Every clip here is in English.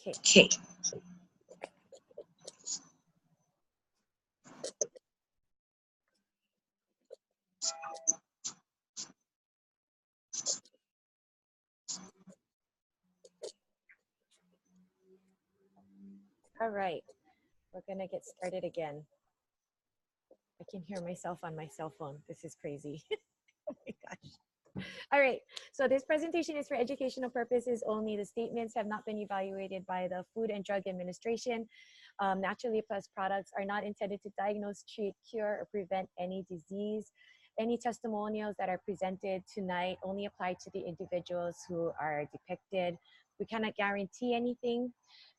Okay. All right, we're gonna get started again. I can hear myself on my cell phone. This is crazy. Oh my gosh. All right, so this presentation is for educational purposes only. The statements have not been evaluated by the Food and Drug Administration. Naturally Plus products are not intended to diagnose, treat, cure, or prevent any disease. Any testimonials that are presented tonight only apply to the individuals who are depicted. We cannot guarantee anything,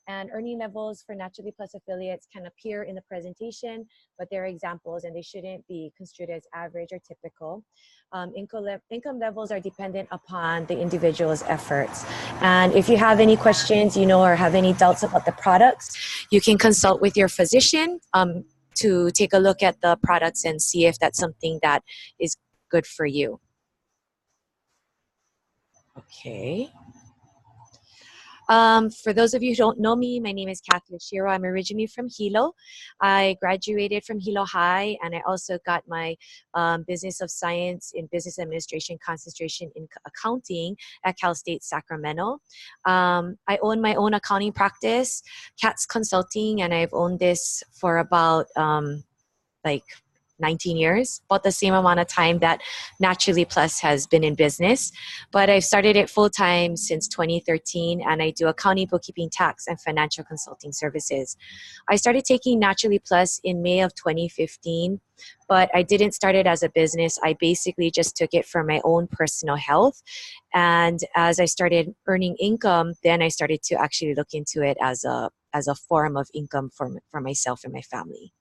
and earning levels for Naturally Plus affiliates can appear in the presentation, but they're examples and they shouldn't be construed as average or typical. Income levels are dependent upon the individual's efforts. And if you have any questions, or have any doubts about the products, you can consult with your physician to take a look at the products and see if that's something that is good for you. Okay. For those of you who don't know me, my name is Kathy Oshiro. I'm originally from Hilo. I graduated from Hilo High, and I also got my Business of Science in Business Administration concentration in accounting at Cal State Sacramento. I own my own accounting practice, CATS Consulting, and I've owned this for about 19 years, about the same amount of time that Naturally Plus has been in business. But I've started it full-time since 2013, and I do accounting, bookkeeping, tax, and financial consulting services. I started taking Naturally Plus in May of 2015, but I didn't start it as a business. I basically just took it for my own personal health. And as I started earning income, then I started to actually look into it as a form of income for myself and my family.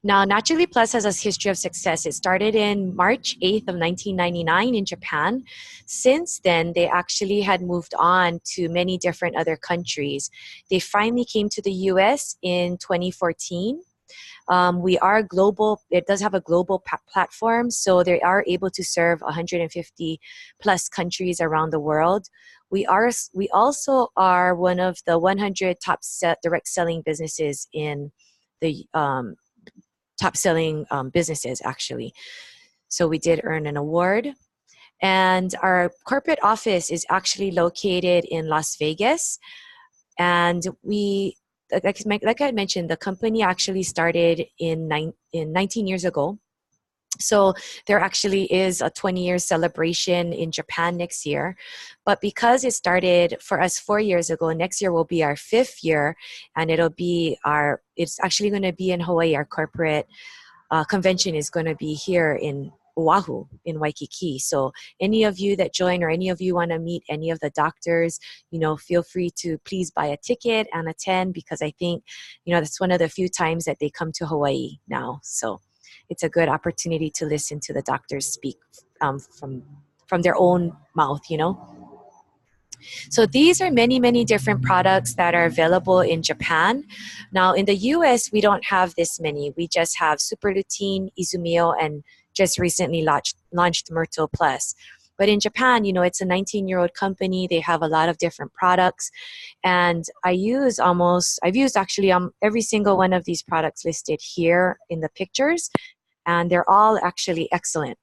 Now, Naturally Plus has a history of success. It started in March 8th of 1999 in Japan. Since then, they actually had moved on to many different other countries. They finally came to the US in 2014. We are global. It does have a global platform, so they are able to serve 150 plus countries around the world. We also are one of the 100 top direct selling businesses in the top selling businesses, actually. So we did earn an award. And our corporate office is actually located in Las Vegas. And we, like I mentioned, the company actually started in 19 years ago. So there actually is a 20-year celebration in Japan next year. But because it started for us 4 years ago, next year will be our 5th year, and it's actually going to be in Hawaii. Our corporate convention is going to be here in Oahu, in Waikiki. So any of you that join, or any of you want to meet any of the doctors, feel free to please buy a ticket and attend, because I think, that's one of the few times that they come to Hawaii now. So it's a good opportunity to listen to the doctors speak from their own mouth, So these are many, many different products that are available in Japan. Now, in the US, we don't have this many. We just have Super Lutein, Izumio, and just recently launched MIrtoplus. But in Japan, it's a 19-year-old company. They have a lot of different products. And I've used actually every single one of these products listed here in the pictures. And they're all actually excellent.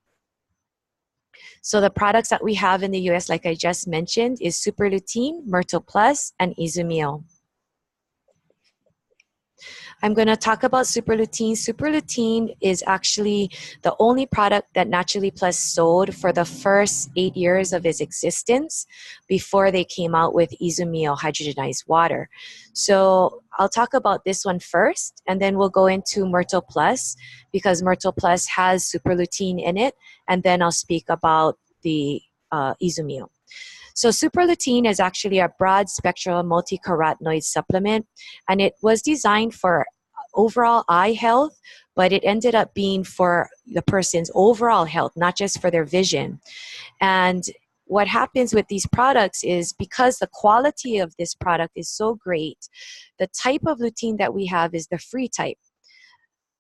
So the products that we have in the US, like I just mentioned, is Super Lutein, MIrtoplus, and Izumio. I'm going to talk about Super Lutein. Super Lutein is actually the only product that Naturally Plus sold for the first 8 years of its existence before they came out with Izumio hydrogenized water. So I'll talk about this one first, and then we'll go into MIrtoplus, because MIrtoplus has Super Lutein in it, and then I'll speak about the Izumio. So Super Lutein is actually a broad spectral multi-carotenoid supplement, and it was designed for overall eye health, but it ended up being for the person's overall health, not just for their vision. And what happens with these products is, because the quality of this product is so great, the type of lutein that we have is the free type.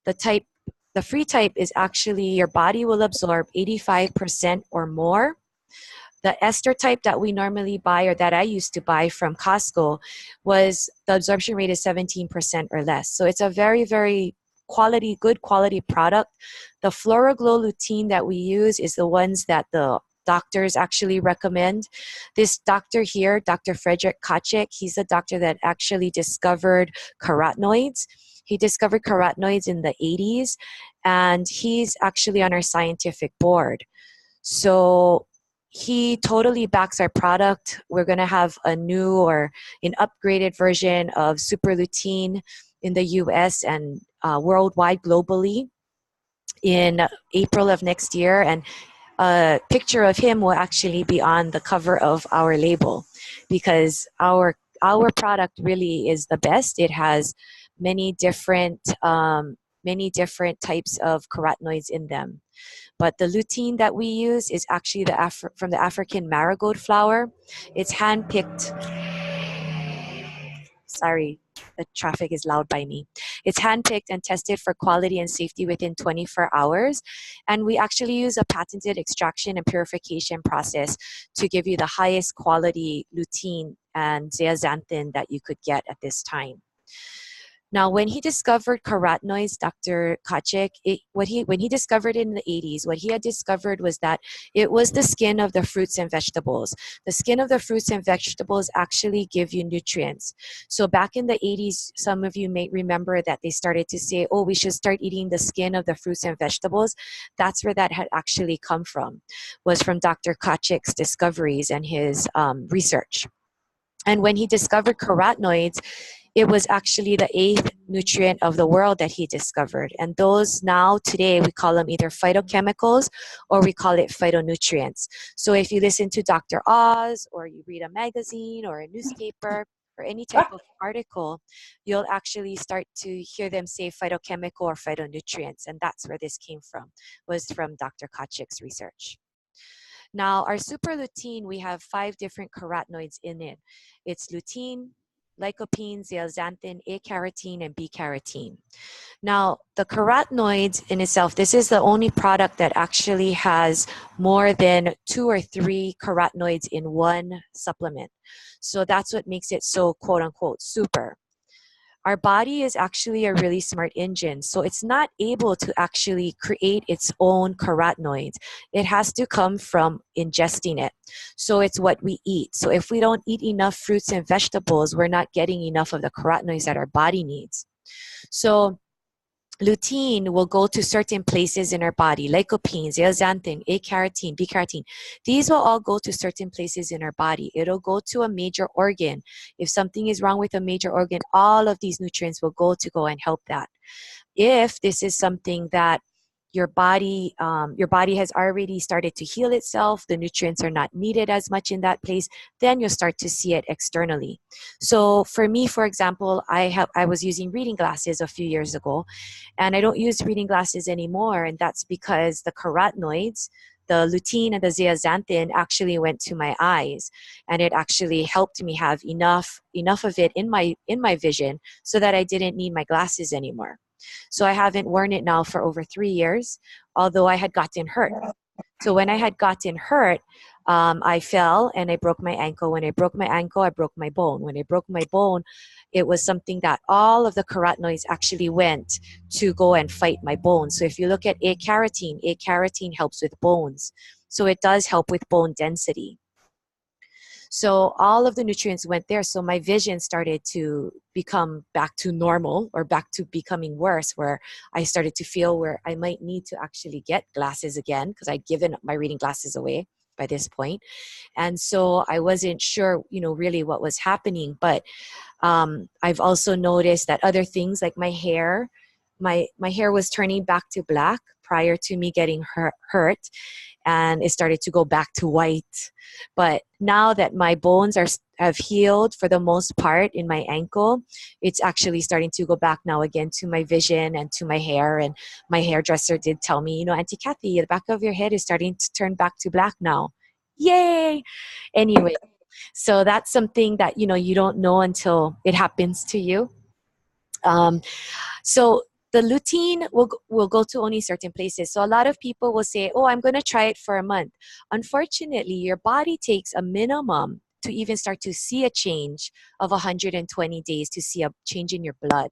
The free type is actually, your body will absorb 85% or more. The ester type that we normally buy, or that I used to buy from Costco, was the absorption rate is 17% or less. So it's a very, very good quality product. The Floroglow lutein that we use is the ones that the doctors actually recommend. This doctor here, Dr. Frederick Kachik, he's the doctor that actually discovered carotenoids. He discovered carotenoids in the 80s, and he's actually on our scientific board. So he totally backs our product. We're going to have a new or an upgraded version of Super Lutein in the US and worldwide, globally, in April of next year. And a picture of him will actually be on the cover of our label, because our product really is the best. It has many different types of carotenoids in them. But the lutein that we use is actually from the African marigold flower. It's hand-picked. Sorry, the traffic is loud by me. It's hand-picked and tested for quality and safety within 24 hours. And we actually use a patented extraction and purification process to give you the highest quality lutein and zeaxanthin that you could get at this time. Now, when he discovered carotenoids, Dr. Kachik, when he discovered it in the 80s, what he had discovered was that it was the skin of the fruits and vegetables. The skin of the fruits and vegetables actually give you nutrients. So back in the 80s, some of you may remember that they started to say, oh, we should start eating the skin of the fruits and vegetables. That's where that had actually come from, was from Dr. Kachik's discoveries and his research. And when he discovered carotenoids, it was actually the 8th nutrient of the world that he discovered. And those now, today, we call them either phytochemicals or we call it phytonutrients. So if you listen to Dr. Oz, or you read a magazine or a newspaper or any type of article, you'll actually start to hear them say phytochemical or phytonutrients. And that's where this came from, was from Dr. Kachik's research. Now, our super lutein, we have 5 different carotenoids in it. It's lutein, lycopene, zeaxanthin, A-carotene, and B-carotene. Now, the carotenoids in itself, this is the only product that actually has more than 2 or 3 carotenoids in one supplement. So that's what makes it so, quote unquote, super. Our body is actually a really smart engine, so it's not able to actually create its own carotenoids. It has to come from ingesting it. So it's what we eat. So if we don't eat enough fruits and vegetables, we're not getting enough of the carotenoids that our body needs. So lutein will go to certain places in our body, lycopene, zeaxanthin, A-carotene, B-carotene. These will all go to certain places in our body. It'll go to a major organ. If something is wrong with a major organ, all of these nutrients will go and help that. If this is something that your body has already started to heal itself, the nutrients are not needed as much in that place, then you'll start to see it externally. So for me, for example, I was using reading glasses a few years ago, and I don't use reading glasses anymore, and that's because the carotenoids, the lutein and the zeaxanthin, actually went to my eyes, and it actually helped me have enough of it in my vision so that I didn't need my glasses anymore. So I haven't worn it now for over 3 years, although I had gotten hurt. So when I had gotten hurt, I fell and I broke my ankle. When I broke my ankle, I broke my bone. When I broke my bone, it was something that all of the carotenoids actually went to go and fight my bones. So if you look at A-carotene helps with bones. So it does help with bone density. So all of the nutrients went there. So my vision started to become back to normal, or back to becoming worse, where I started to feel where I might need to actually get glasses again, because I'd given my reading glasses away by this point. And so I wasn't sure, really what was happening. But I've also noticed that other things like my hair was turning back to black prior to me getting hurt, and it started to go back to white. But now that my bones have healed for the most part in my ankle, it's actually starting to go back now again to my vision and to my hair. And my hairdresser did tell me, Auntie Kathy, the back of your head is starting to turn back to black now. Yay! Anyway, so that's something that, you don't know until it happens to you. So the lutein will go to only certain places. So a lot of people will say, oh, I'm going to try it for a month. Unfortunately, your body takes a minimum to even start to see a change of 120 days to see a change in your blood.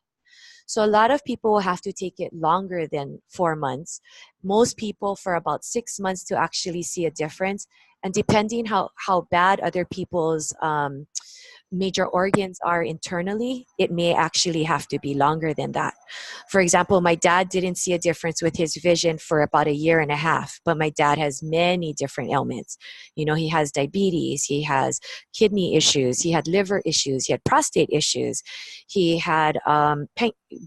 So a lot of people will have to take it longer than 4 months. Most people for about 6 months to actually see a difference. And depending how bad other people's major organs are internally, it may actually have to be longer than that. For example, my dad didn't see a difference with his vision for about a year and a half, but my dad has many different ailments. You know, he has diabetes, he has kidney issues, he had liver issues, he had prostate issues, he had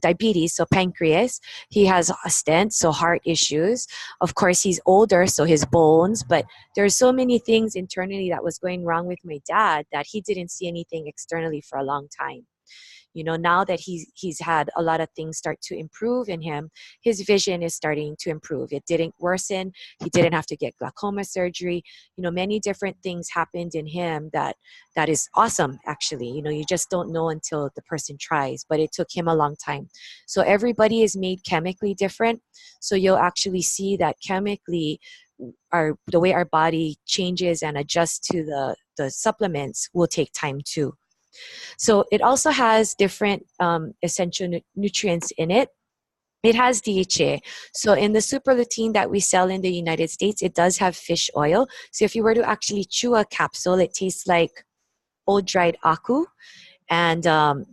diabetes, so pancreas, he has a stent, so heart issues. Of course, he's older, so his bones, but there's so many things internally that was going wrong with my dad that he didn't see anything externally for a long time. You know, now that he's had a lot of things start to improve in him, his vision is starting to improve. It didn't worsen. He didn't have to get glaucoma surgery. You know, many different things happened in him that is awesome, actually. You know, you just don't know until the person tries, but it took him a long time. So everybody is made chemically different. So you'll actually see that chemically the way our body changes and adjusts to the supplements will take time too. So it also has different essential nutrients in it. It has DHA. So in the Super Lutein that we sell in the United States, it does have fish oil. So if you were to actually chew a capsule, it tastes like old dried aku. And,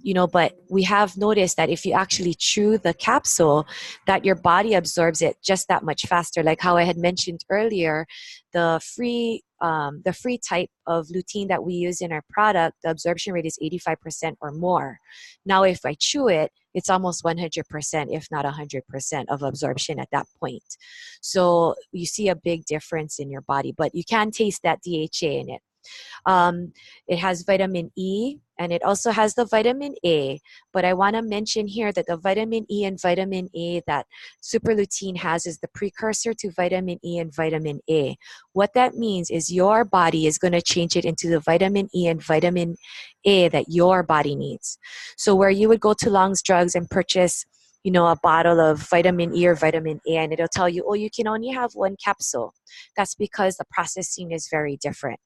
you know, but we have noticed that if you actually chew the capsule, that your body absorbs it just that much faster. Like how I had mentioned earlier, the free type of lutein that we use in our product, the absorption rate is 85% or more. Now, if I chew it, it's almost 100%, if not 100% of absorption at that point. So you see a big difference in your body, but you can taste that DHA in it. It has vitamin E, and it also has the vitamin A. But I want to mention here that the vitamin E and vitamin A that Super Lutein has is the precursor to vitamin E and vitamin A. What that means is your body is going to change it into the vitamin E and vitamin A that your body needs. So where you would go to Long's Drugs and purchase, you know, a bottle of vitamin E or vitamin A, and it'll tell you, oh, you can only have one capsule. That's because the processing is very different.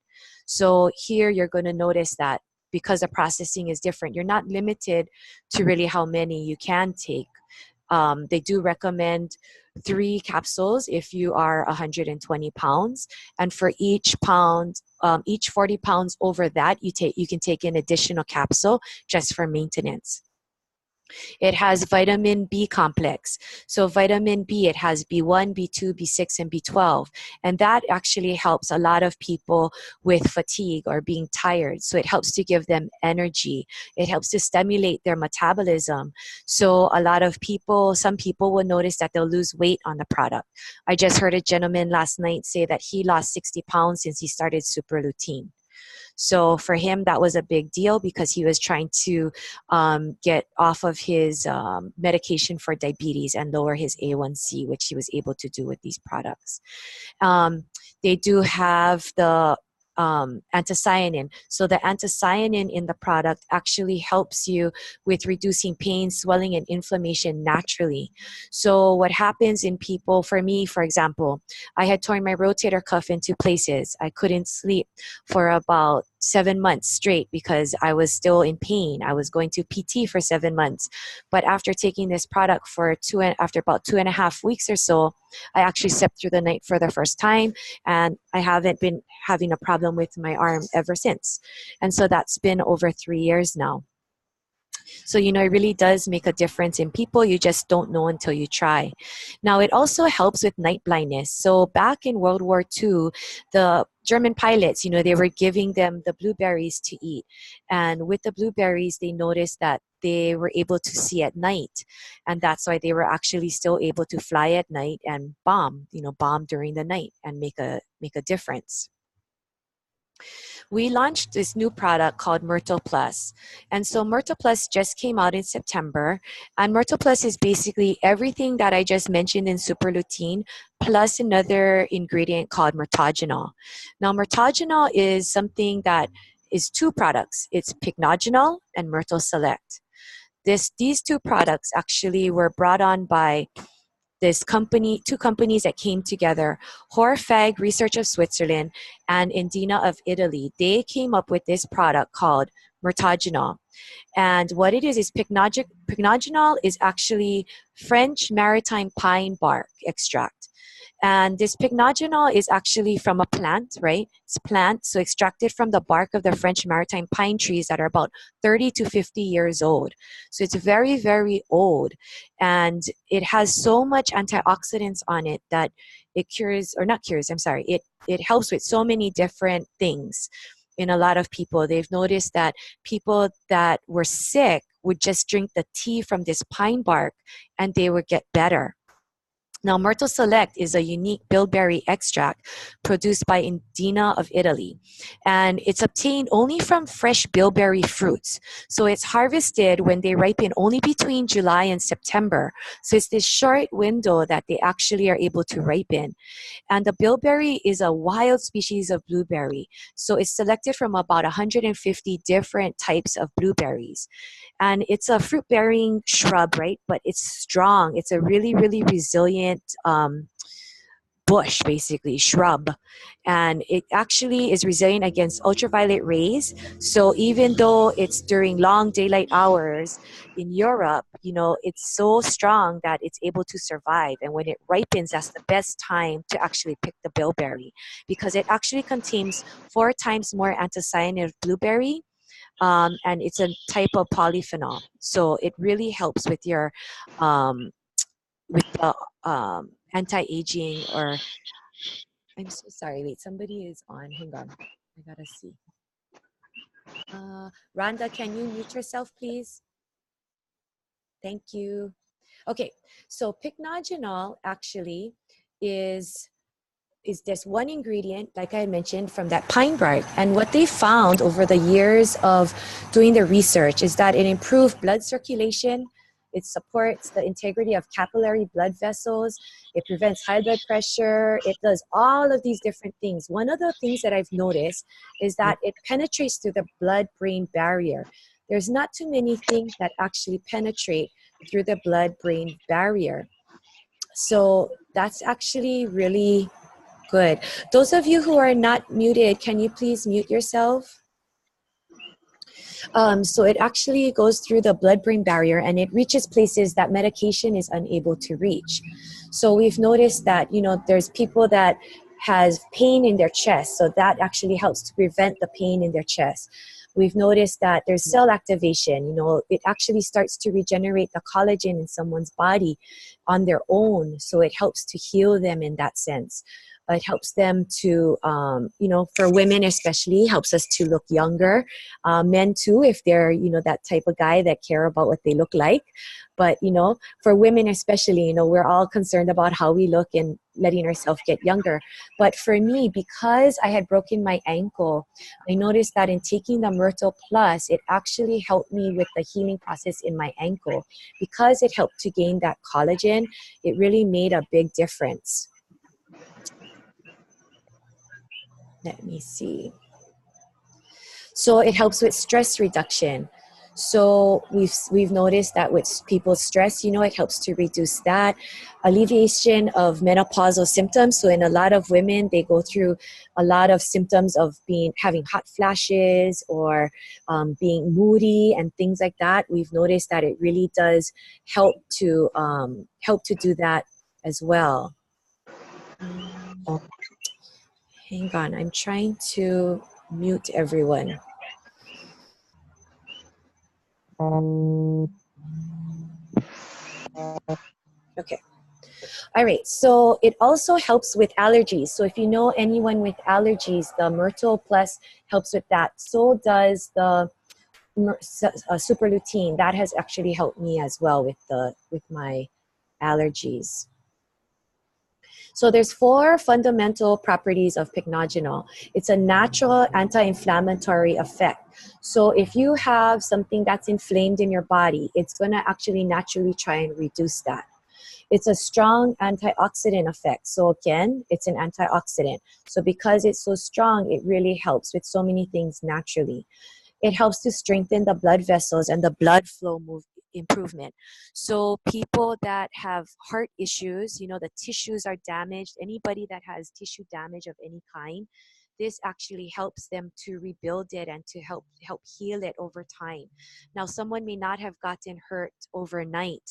So here you're going to notice that because the processing is different, you're not limited to really how many you can take. They do recommend 3 capsules if you are 120 pounds. And for each pound, each 40 pounds over that, you can take an additional capsule just for maintenance. It has vitamin B complex. So vitamin B, it has B1, B2, B6, and B12. And that actually helps a lot of people with fatigue or being tired. So it helps to give them energy. It helps to stimulate their metabolism. So a lot of people, some people will notice that they'll lose weight on the product. I just heard a gentleman last night say that he lost 60 pounds since he started Super Lutein. So for him, that was a big deal because he was trying to get off of his medication for diabetes and lower his A1C, which he was able to do with these products. They do have the anthocyanin. So the anthocyanin in the product actually helps you with reducing pain, swelling, and inflammation naturally. So what happens in people, for me, for example, I had torn my rotator cuff into places. I couldn't sleep for about 7 months straight because I was still in pain. I was going to PT for 7 months. But after taking this product after about 2.5 weeks or so, I actually slept through the night for the first time, and I haven't been having a problem with my arm ever since. And so that's been over 3 years now. So, you know, it really does make a difference in people. You just don't know until you try. Now, it also helps with night blindness. So back in World War II, the German pilots, you know, they were giving them the blueberries to eat. And with the blueberries, they noticed that they were able to see at night. And that's why they were actually still able to fly at night and bomb during the night and make a difference. We launched this new product called MIrtoplus. And so MIrtoplus just came out in September. And MIrtoplus is basically everything that I just mentioned in Super Lutein, plus another ingredient called mirtogenol. Now, mirtogenol is something that is 2 products. It's pycnogenol and Myrto Select. these two products actually were brought on by this company, two companies that came together, Horfag Research of Switzerland and Indina of Italy. They came up with this product called Mirtogenol. And what it is pycnogenol is actually French maritime pine bark extract. And this pycnogenol is actually from a plant, right? It's plant, so extracted from the bark of the French maritime pine trees that are about 30 to 50 years old. So it's very, very old. And it has so much antioxidants on it that it cures, or not cures, I'm sorry, it helps with so many different things in a lot of people. They've noticed that people that were sick would just drink the tea from this pine bark and they would get better. Now, Myrtle Select is a unique bilberry extract produced by Indina of Italy, and it's obtained only from fresh bilberry fruits. So it's harvested when they ripen only between July and September. So it's this short window that they actually are able to ripen. And the bilberry is a wild species of blueberry. So it's selected from about 150 different types of blueberries. And it's a fruit-bearing shrub, right? But it's strong. It's a really, really resilient bush, basically, shrub. And it actually is resilient against ultraviolet rays. So even though it's during long daylight hours in Europe, you know, it's so strong that it's able to survive. And when it ripens, that's the best time to actually pick the bilberry, because it actually contains 4 times more anthocyanin of blueberry. And it's a type of polyphenol. So it really helps with your with the anti-aging, or I'm so sorry, wait, somebody is on, hang on, I gotta see. Rhonda, can you mute yourself, please? Thank you. Okay, so pycnogenol actually is this one ingredient, like I mentioned, from that pine bark. And what they found over the years of doing the research is that it improved blood circulation, it supports the integrity of capillary blood vessels, it prevents high blood pressure, it does all of these different things. One of the things that I've noticed is that it penetrates through the blood-brain barrier. There's not too many things that actually penetrate through the blood-brain barrier. So that's actually really good. Those of you who are not muted, can you please mute yourself? So it actually goes through the blood-brain barrier and it reaches places that medication is unable to reach. So we've noticed that, you know, there's people that has pain in their chest, so that actually helps to prevent the pain in their chest. We've noticed that there's cell activation, you know, it actually starts to regenerate the collagen in someone's body on their own, so it helps to heal them in that sense. It helps them to, you know, for women especially, helps us to look younger. Men too, if they're, you know, that type of guy that care about what they look like. But, you know, for women especially, you know, we're all concerned about how we look and letting ourselves get younger. But for me, because I had broken my ankle, I noticed that in taking the MIrtoplus, it actually helped me with the healing process in my ankle. Because it helped to gain that collagen, it really made a big difference. Let me see. So it helps with stress reduction. So we've noticed that with people's stress, you know, it helps to reduce that. Alleviation of menopausal symptoms. So in a lot of women, they go through a lot of symptoms of having hot flashes or being moody and things like that. We've noticed that it really does help to do that as well. Hang on, I'm trying to mute everyone. Okay. All right. So it also helps with allergies. So if you know anyone with allergies, the MIrtoplus helps with that. So does the Super Lutein. That has actually helped me as well with my allergies. So there's 4 fundamental properties of pycnogenol. It's a natural anti-inflammatory effect. So if you have something that's inflamed in your body, it's going to actually naturally try and reduce that. It's a strong antioxidant effect. So again, it's an antioxidant. So because it's so strong, it really helps with so many things naturally. It helps to strengthen the blood vessels and the blood flow improvement. So people that have heart issues, you know, the tissues are damaged, anybody that has tissue damage of any kind, this actually helps them to rebuild it and to help heal it over time. Now, someone may not have gotten hurt overnight,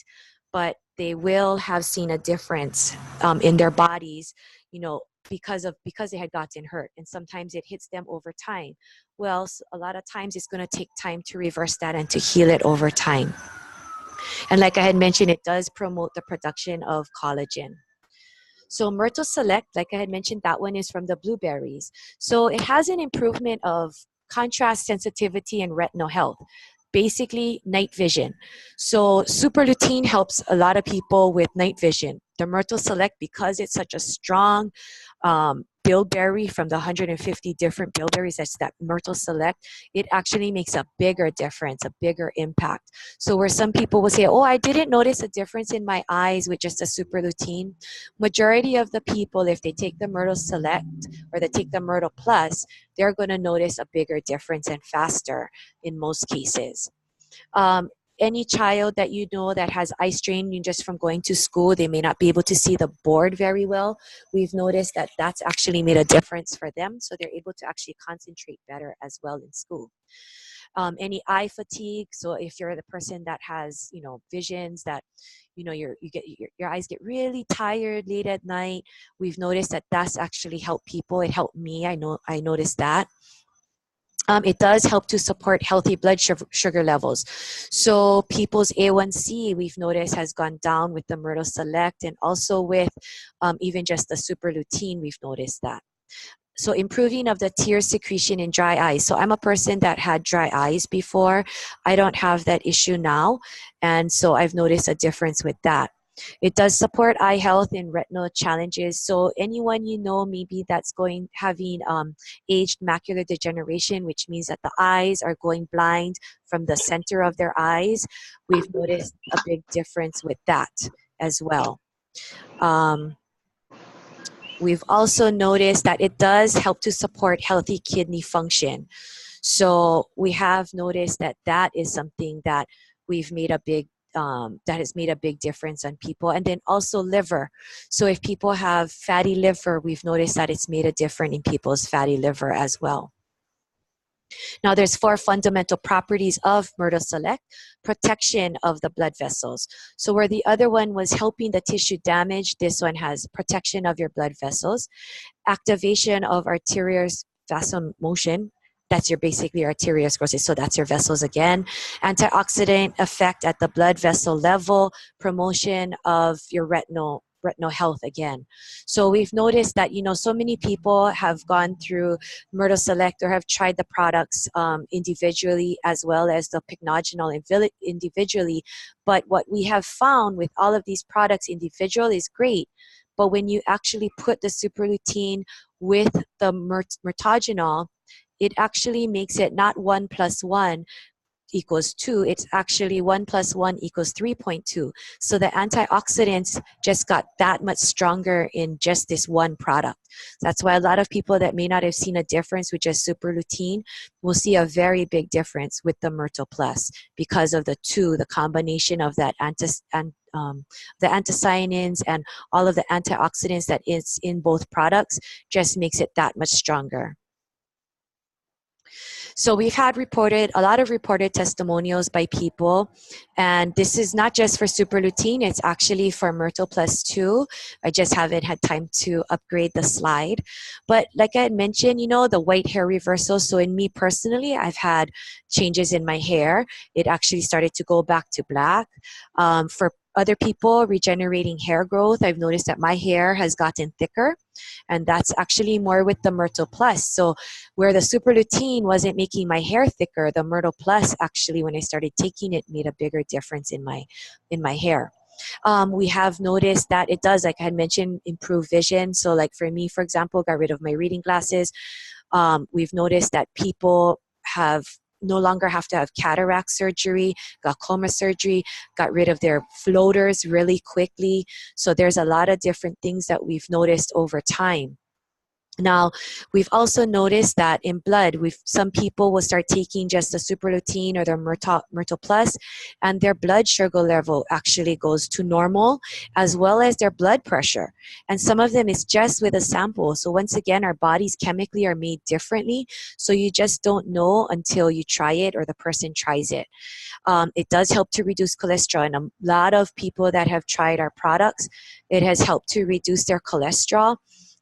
but they will have seen a difference in their bodies, you know, because they had gotten hurt, and sometimes it hits them over time. Well, a lot of times it's going to take time to reverse that and to heal it over time. And like I had mentioned, it does promote the production of collagen. So Myrtle Select, like I had mentioned, that one is from the blueberries. So it has an improvement of contrast sensitivity and retinal health, basically night vision. So Super Lutein helps a lot of people with night vision. The Myrtle Select, because it's such a strong bilberry from the 150 different bilberries, that's that Myrtle Select, it actually makes a bigger difference, a bigger impact. So where some people will say, oh, I didn't notice a difference in my eyes with just a Super Lutein, majority of the people, if they take the Myrtle Select or they take the MIrtoplus, they're going to notice a bigger difference and faster in most cases. Any child that you know that has eye strain just from going to school, they may not be able to see the board very well. We've noticed that that's actually made a difference for them, so they're able to actually concentrate better as well in school. Any eye fatigue, so if you're the person that has, you know, visions that, you know, your eyes get really tired late at night, we've noticed that that's actually helped people. It helped me. I noticed that. It does help to support healthy blood sugar levels. So people's A1C, we've noticed, has gone down with the Myrtle Select, and also with even just the Super Lutein, we've noticed that. So improving of the tear secretion in dry eyes. So I'm a person that had dry eyes before. I don't have that issue now. And so I've noticed a difference with that. It does support eye health and retinal challenges. So anyone you know maybe that's having aged macular degeneration, which means that the eyes are going blind from the center of their eyes, we've noticed a big difference with that as well. We've also noticed that it does help to support healthy kidney function. So we have noticed that that is something that we've made a big that has made a big difference on people. And then also liver. So if people have fatty liver, we've noticed that it's made a difference in people's fatty liver as well. Now, there's 4 fundamental properties of Myrtle Select. Protection of the blood vessels. So where the other one was helping the tissue damage, this one has protection of your blood vessels, activation of arterial vasomotion. That's your basically arteriosclerosis, so that's your vessels again. Antioxidant effect at the blood vessel level, promotion of your retinal health again. So we've noticed that, you know, so many people have gone through Myrtle Select or have tried the products individually as well as the pycnogenol individually. But what we have found with all of these products individual is great. But when you actually put the Super Lutein with the Myrtogenol, it actually makes it not 1 + 1 = 2. It's actually 1 + 1 = 3.2. So the antioxidants just got that much stronger in just this one product. That's why a lot of people that may not have seen a difference with just Super Lutein will see a very big difference with the MIrtoplus because of the combination of that the anthocyanins and all of the antioxidants that is in both products just makes it that much stronger. So we've had a lot of reported testimonials by people, and this is not just for Super Lutein, it's actually for MIrtoplus too. I just haven't had time to upgrade the slide. But like I had mentioned, you know, the white hair reversal. So in me personally, I've had changes in my hair. It actually started to go back to black. For other people, regenerating hair growth, I've noticed that my hair has gotten thicker, and that's actually more with the MIrtoplus. So where the Super Lutein wasn't making my hair thicker, the MIrtoplus actually, when I started taking it, made a bigger difference in my hair. We have noticed that it does, like I had mentioned, improve vision. So like for me, for example, got rid of my reading glasses. We've noticed that people no longer have to have cataract surgery, glaucoma surgery, got rid of their floaters really quickly. So there's a lot of different things that we've noticed over time. Now, we've also noticed that in blood, some people will start taking just the Super Lutein or the MIrtoplus, and their blood sugar level actually goes to normal, as well as their blood pressure. And some of them is just with a sample. So once again, our bodies chemically are made differently. So you just don't know until you try it or the person tries it. It does help to reduce cholesterol, and a lot of people that have tried our products, it has helped to reduce their cholesterol.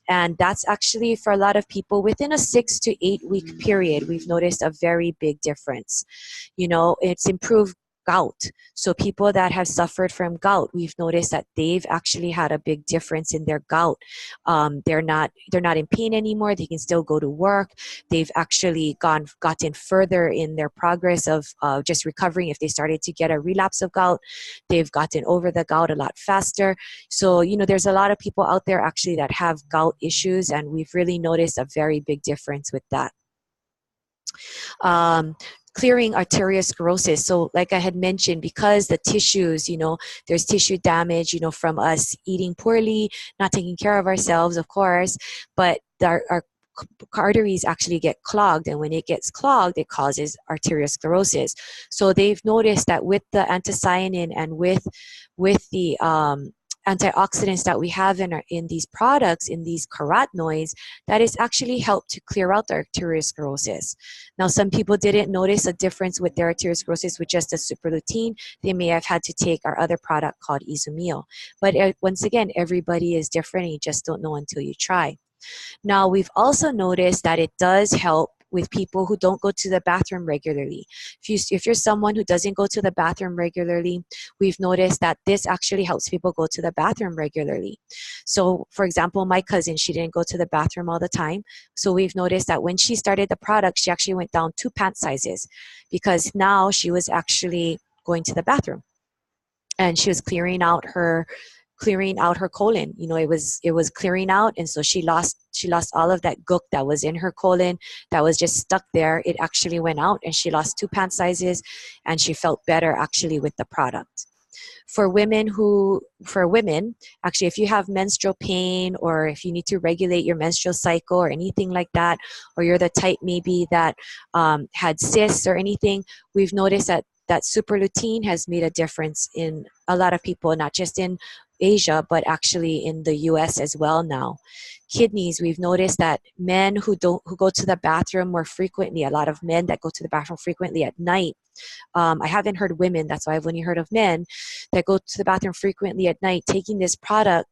And that's actually for a lot of people within a 6 to 8 week period, we've noticed a very big difference. You know, it's improved gout. So people that have suffered from gout, we've noticed that they've actually had a big difference in their gout. They're not in pain anymore. They can still go to work. They've actually gotten further in their progress of just recovering. If they started to get a relapse of gout, they've gotten over the gout a lot faster. So, you know, there's a lot of people out there actually that have gout issues, and we've really noticed a very big difference with that. Um, Clearing arteriosclerosis. So like I had mentioned, because the tissues, you know, there's tissue damage, you know, from us eating poorly, not taking care of ourselves, of course, but our arteries actually get clogged, and when it gets clogged, it causes arteriosclerosis. So they've noticed that with the anthocyanin and with the antioxidants that we have in these products, in these carotenoids, that is actually helped to clear out the arteriosclerosis. Now, some people didn't notice a difference with their arteriosclerosis with just a Super Lutein. They may have had to take our other product called Izumio. But once again, everybody is different, and you just don't know until you try. Now, we've also noticed that it does help with people who don't go to the bathroom regularly. If you're someone who doesn't go to the bathroom regularly, we've noticed that this actually helps people go to the bathroom regularly. So, for example, my cousin, she didn't go to the bathroom all the time. So we've noticed that when she started the product, she actually went down 2 pant sizes, because now she was actually going to the bathroom, and she was clearing out her colon. You know, it was clearing out, and so she lost all of that gook that was in her colon that was just stuck there. It actually went out, and she lost 2 pant sizes, and she felt better actually with the product. For women, actually, if you have menstrual pain, or if you need to regulate your menstrual cycle or anything like that, or you're the type maybe that had cysts or anything, we've noticed that Super Lutein has made a difference in a lot of people, not just in Asia, but actually in the US as well now. Kidneys, we've noticed that men who go to the bathroom more frequently, a lot of men that go to the bathroom frequently at night. I haven't heard women, that's why I've only heard of men that go to the bathroom frequently at night. Taking this product,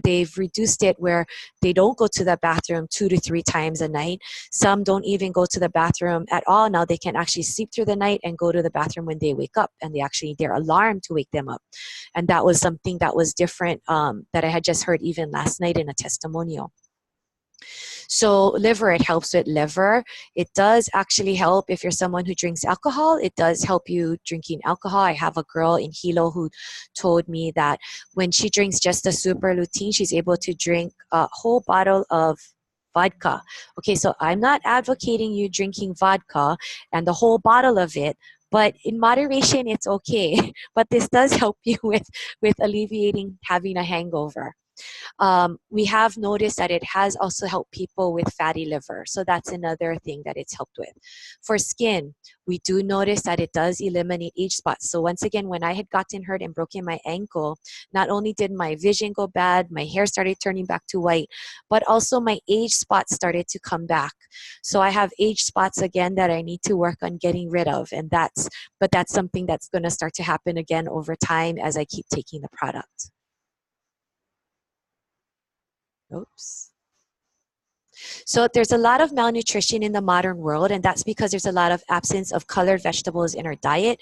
they've reduced it where they don't go to the bathroom 2 to 3 times a night. Some don't even go to the bathroom at all. Now they can actually sleep through the night and go to the bathroom when they wake up, and they're alarmed to wake them up. And that was something that was different, that I had just heard even last night in a testimonial. So liver, it helps with liver. It does actually help if you're someone who drinks alcohol. It does help you drinking alcohol. I have a girl in Hilo who told me that when she drinks just a Super Lutein, she's able to drink a whole bottle of vodka. Okay, so I'm not advocating you drinking vodka and the whole bottle of it, but in moderation, it's okay. But this does help you with alleviating having a hangover. We have noticed that it has also helped people with fatty liver. So that's another thing that it's helped with. For skin, we do notice that it does eliminate age spots. So once again, when I had gotten hurt and broken my ankle, not only did my vision go bad, my hair started turning back to white, but also my age spots started to come back. So I have age spots again that I need to work on getting rid of. But that's something that's going to start to happen again over time as I keep taking the product. Oops. So there's a lot of malnutrition in the modern world, and that's because there's a lot of absence of colored vegetables in our diet.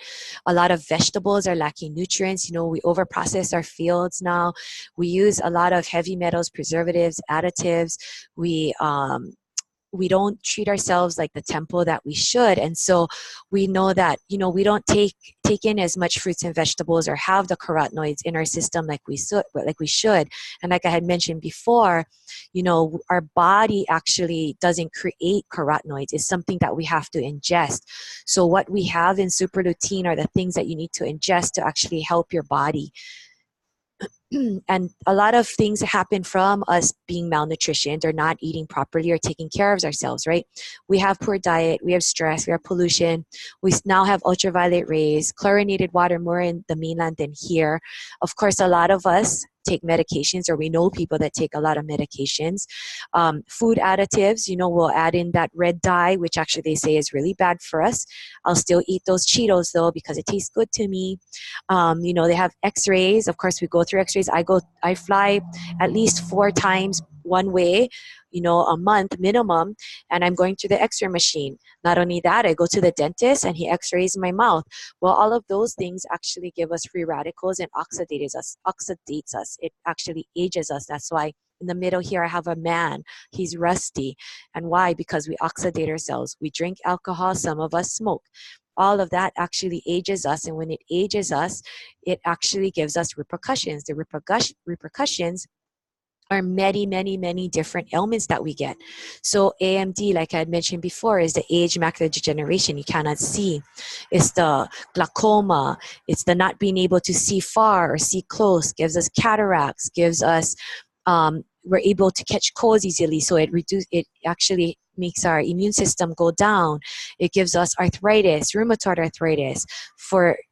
A lot of vegetables are lacking nutrients. You know, we overprocess our fields now. We use a lot of heavy metals, preservatives, additives. We don't treat ourselves like the temple that we should. And so we know that, you know, we don't take in as much fruits and vegetables or have the carotenoids in our system like we should. And like I had mentioned before, you know, our body actually doesn't create carotenoids. It's something that we have to ingest. So what we have in Super Lutein are the things that you need to ingest to actually help your body. And a lot of things happen from us being malnutritioned or not eating properly or taking care of ourselves, right? We have poor diet, we have stress, we have pollution, we now have ultraviolet rays, chlorinated water more in the mainland than here. Of course, a lot of us take medications, or we know people that take a lot of medications. Food additives, we'll add in that red dye, which actually they say is really bad for us. I'll still eat those Cheetos though because it tastes good to me. They have x-rays. Of course, we go through x-rays. I fly at least 4 times one way, a month minimum, and I'm going through the x-ray machine. Not only that, I go to the dentist and he x-rays my mouth. Well, all of those things actually give us free radicals and oxidates us. It actually ages us. That's why in the middle here I have a man. He's rusty. And why? Because we oxidate ourselves. We drink alcohol. Some of us smoke. All of that actually ages us, and when it ages us, it actually gives us repercussions. The repercussions are many, many, many different ailments that we get. So AMD, like I had mentioned before, is the age macular degeneration. You cannot see. It's the glaucoma. It's the not being able to see far or see close. Gives us cataracts. Gives us we're able to catch colds easily, so it actually makes our immune system go down. It gives us arthritis, rheumatoid arthritis.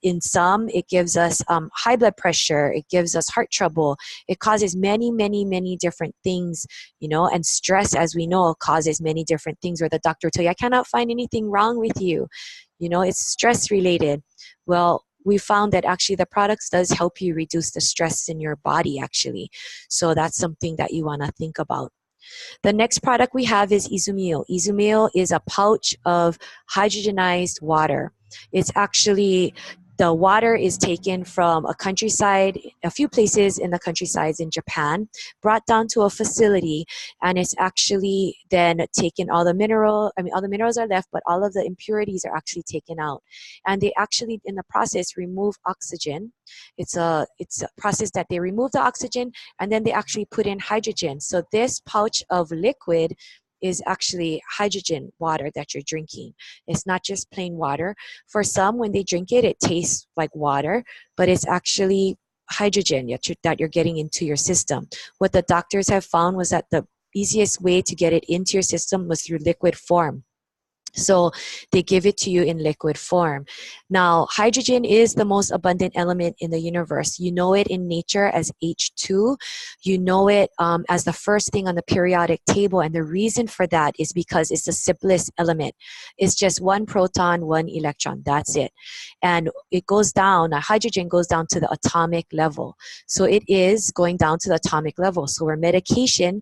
In some, it gives us high blood pressure. It gives us heart trouble. It causes many, many, many different things, and stress, as we know, causes many different things where the doctor will tell you, I cannot find anything wrong with you. It's stress related. Well, we found that actually the products does help you reduce the stress in your body actually. So that's something that you want to think about. The next product we have is Izumio. Izumio is a pouch of hydrogenized water. It's actually, the water is taken from a few places in the countrysides in Japan, brought down to a facility, and it's actually then taken all the minerals are left, but all of the impurities are actually taken out. And they actually, in the process, remove oxygen. It's a process that they remove the oxygen and then they actually put in hydrogen. So this pouch of liquid is actually hydrogen water that you're drinking. It's not just plain water. For some, when they drink it, it tastes like water, but it's actually hydrogen that you're getting into your system. What the doctors have found was that the easiest way to get it into your system was through liquid form. So they give it to you in liquid form. Now, hydrogen is the most abundant element in the universe. You know it in nature as H2. You know it as the first thing on the periodic table. And the reason for that is because it's the simplest element. It's just one proton, one electron. That's it. And it goes down, hydrogen goes down to the atomic level. So it is going down to the atomic level. So our medication,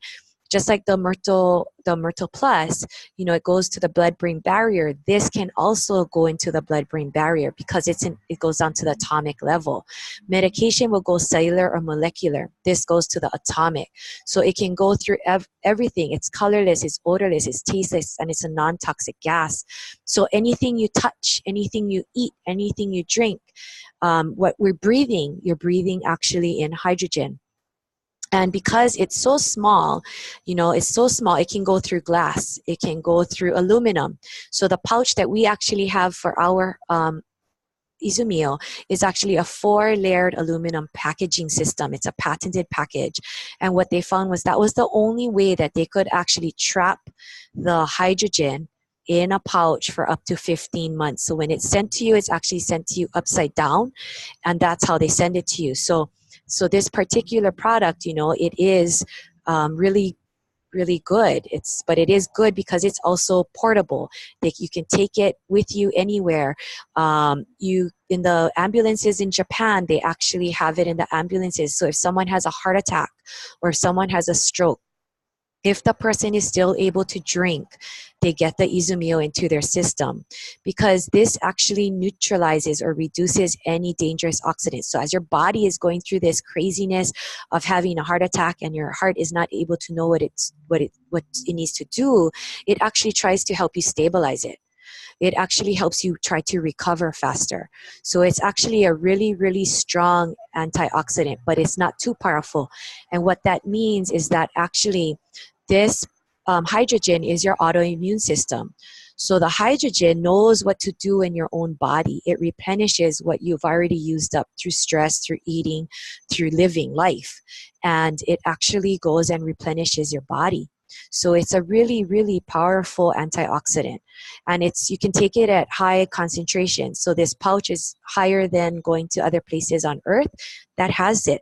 just like the MIrtoplus, it goes to the blood-brain barrier. This can also go into the blood-brain barrier because it goes down to the atomic level. Medication will go cellular or molecular. This goes to the atomic. So it can go through everything. It's colorless, it's odorless, it's tasteless, and it's a non-toxic gas. So anything you touch, anything you eat, anything you drink, what we're breathing, you're breathing actually in hydrogen. And because it's so small, it can go through glass. It can go through aluminum. So the pouch that we actually have for our Izumio is actually a 4-layered aluminum packaging system. It's a patented package. And what they found was that was the only way that they could actually trap the hydrogen in a pouch for up to 15 months. So when it's sent to you, it's actually sent to you upside down. And that's how they send it to you. So this particular product, it is really, really good. But it is good because it's also portable. You can take it with you anywhere. In the ambulances in Japan, they actually have it in the ambulances. So if someone has a heart attack or if someone has a stroke, if the person is still able to drink, they get the Izumio into their system because this actually neutralizes or reduces any dangerous oxidants. So as your body is going through this craziness of having a heart attack and your heart is not able to know what it needs to do, it actually tries to help you stabilize it. It actually helps you try to recover faster. So it's actually a really, really strong antioxidant, but it's not too powerful. And what that means is that actually this hydrogen is your autoimmune system. So the hydrogen knows what to do in your own body. It replenishes what you've already used up through stress, through eating, through living life. And it actually goes and replenishes your body. So it's a really, really powerful antioxidant. And you can take it at high concentration. So this pouch is higher than going to other places on Earth that has it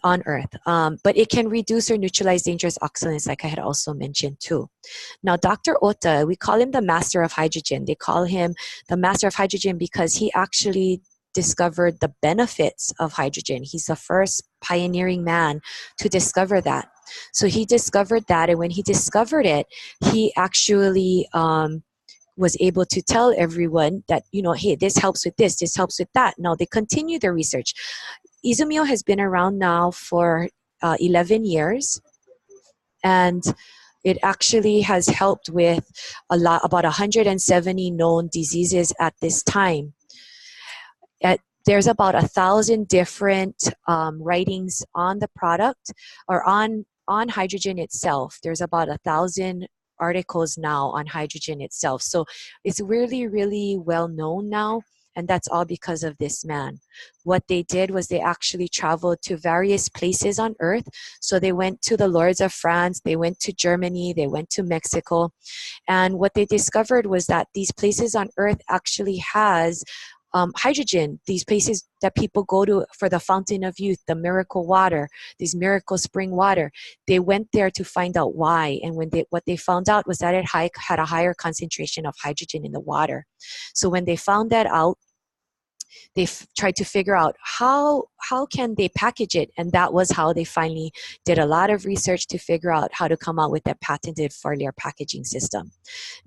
on Earth. But it can reduce or neutralize dangerous oxidants, like I had also mentioned too. Now, Dr. Ota, we call him the master of hydrogen. They call him the master of hydrogen because he actually discovered the benefits of hydrogen. He's the first pioneering man to discover that. So he discovered that, and when he discovered it, he actually was able to tell everyone that, hey, this helps with this helps with that. Now they continue the research. Izumio has been around now for 11 years, and it actually has helped with about 170 known diseases at this time. There's about 1,000 different writings on the product, or on hydrogen itself. There's about 1,000 articles now on hydrogen itself. So it's really, really well known now. And that's all because of this man. What they did was they actually traveled to various places on Earth. So they went to the Lords of France, they went to Germany, they went to Mexico. And what they discovered was that these places on Earth actually has hydrogen, these places that people go to for the fountain of youth, the miracle water, these miracle spring water. They went there to find out why. And what they found out was that it had a higher concentration of hydrogen in the water. So when they found that out, they tried to figure out how can they package it, and that was how they finally did a lot of research to figure out how to come out with that patented 4-layer packaging system.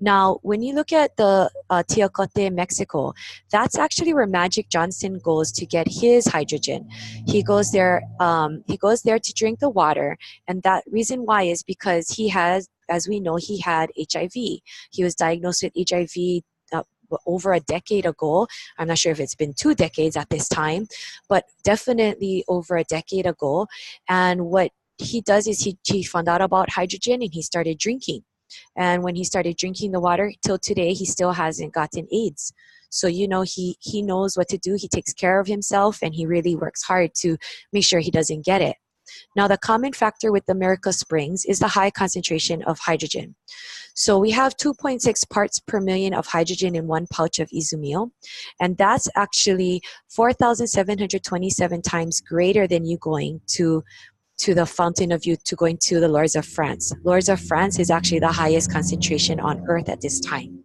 Now, when you look at the Teocote, Mexico, that's actually where Magic Johnson goes to get his hydrogen. He goes there to drink the water, and that reason why is because he has, as we know, he had HIV. He was diagnosed with HIV over a decade ago. I'm not sure if it's been 2 decades at this time, but definitely over a decade ago. And what he does is he found out about hydrogen and he started drinking. And when he started drinking the water, till today, he still hasn't gotten AIDS. So, he knows what to do. He takes care of himself, and he really works hard to make sure he doesn't get it. Now, the common factor with the Miracle Springs is the high concentration of hydrogen. So we have 2.6 parts per million of hydrogen in one pouch of Izumio, and that's actually 4,727 times greater than you going to the Fountain of Youth, to going to the Lords of France. Lords of France is actually the highest concentration on Earth at this time.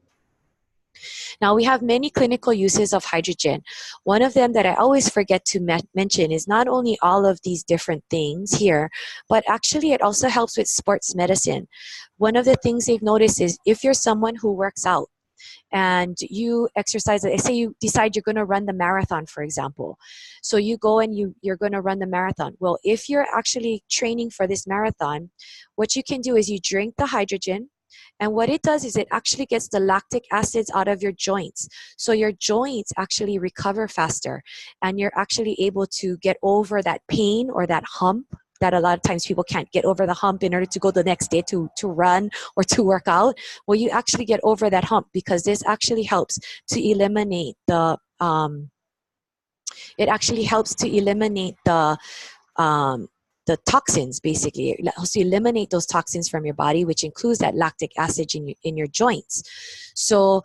Now, we have many clinical uses of hydrogen. One of them that I always forget to mention is not only all of these different things here, but actually it also helps with sports medicine. One of the things they've noticed is if you're someone who works out and you exercise, say you decide you're going to run the marathon, for example. So you go and you're going to run the marathon. Well, if you're actually training for this marathon, what you can do is you drink the hydrogen, and what it does is it actually gets the lactic acids out of your joints. So your joints actually recover faster, and you're actually able to get over that pain or that hump that a lot of times people can't get over the hump in order to go the next day to run or to work out. Well, you actually get over that hump because this actually helps to eliminate the toxins, basically. It helps you eliminate those toxins from your body, which includes that lactic acid in your joints. So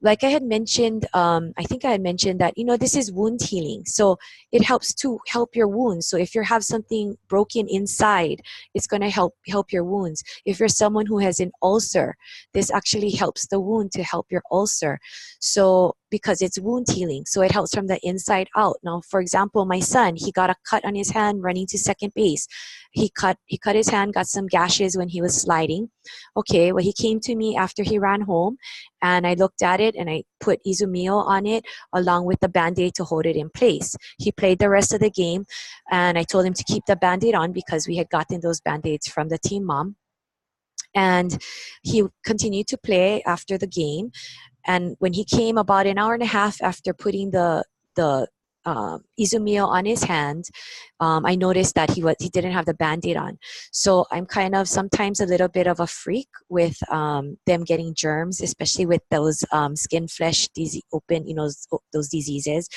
like I had mentioned, I think I had mentioned that, this is wound healing. So it helps to help your wounds. So if you have something broken inside, it's going to help your wounds. If you're someone who has an ulcer, this actually helps the wound to help your ulcer. So because it's wound healing, so it helps from the inside out. Now, for example, my son, he got a cut on his hand running to second base. He cut his hand, got some gashes when he was sliding. Okay, well, he came to me after he ran home, and I looked at it and I put Izumio on it along with the Band-Aid to hold it in place. He played the rest of the game, and I told him to keep the Band-Aid on because we had gotten those Band-Aids from the team mom. And he continued to play after the game. And when he came about an hour and a half after putting the Izumio on his hand, I noticed that he didn't have the Band-Aid on. So I'm kind of sometimes a little bit of a freak with them getting germs, especially with those skin flesh disease, open, those diseases.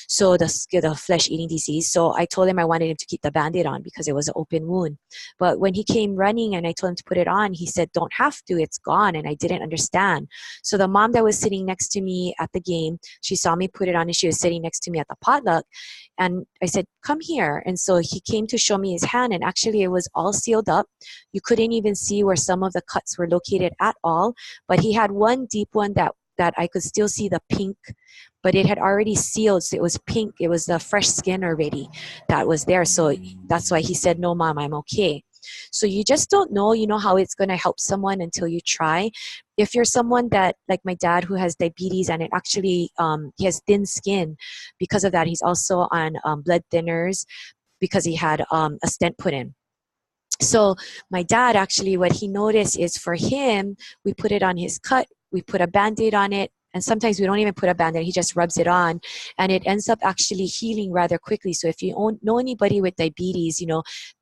So the flesh eating disease. So I told him I wanted him to keep the Band-Aid on because it was an open wound. But when he came running and I told him to put it on, he said, "Don't have to, it's gone." And I didn't understand. So the mom that was sitting next to me at the game, she saw me put it on and she was sitting next to me at the potluck. And I said, "Come here." And so he came to show me his hand, and actually it was all sealed up. You couldn't even see where some of the cuts were located at all. But he had one deep one that I could still see the pink, but it had already sealed. So it was pink. It was the fresh skin already that was there. So that's why he said, "No, Mom, I'm okay." So you just don't know, how it's going to help someone until you try. If you're someone that, like my dad, who has diabetes, and it actually, he has thin skin. Because of that, he's also on blood thinners because he had a stent put in. So my dad, actually, what he noticed is for him, we put it on his cut, we put a Band-Aid on it, and sometimes we don't even put a Band-Aid, he just rubs it on, and it ends up actually healing rather quickly. So if you know anybody with diabetes,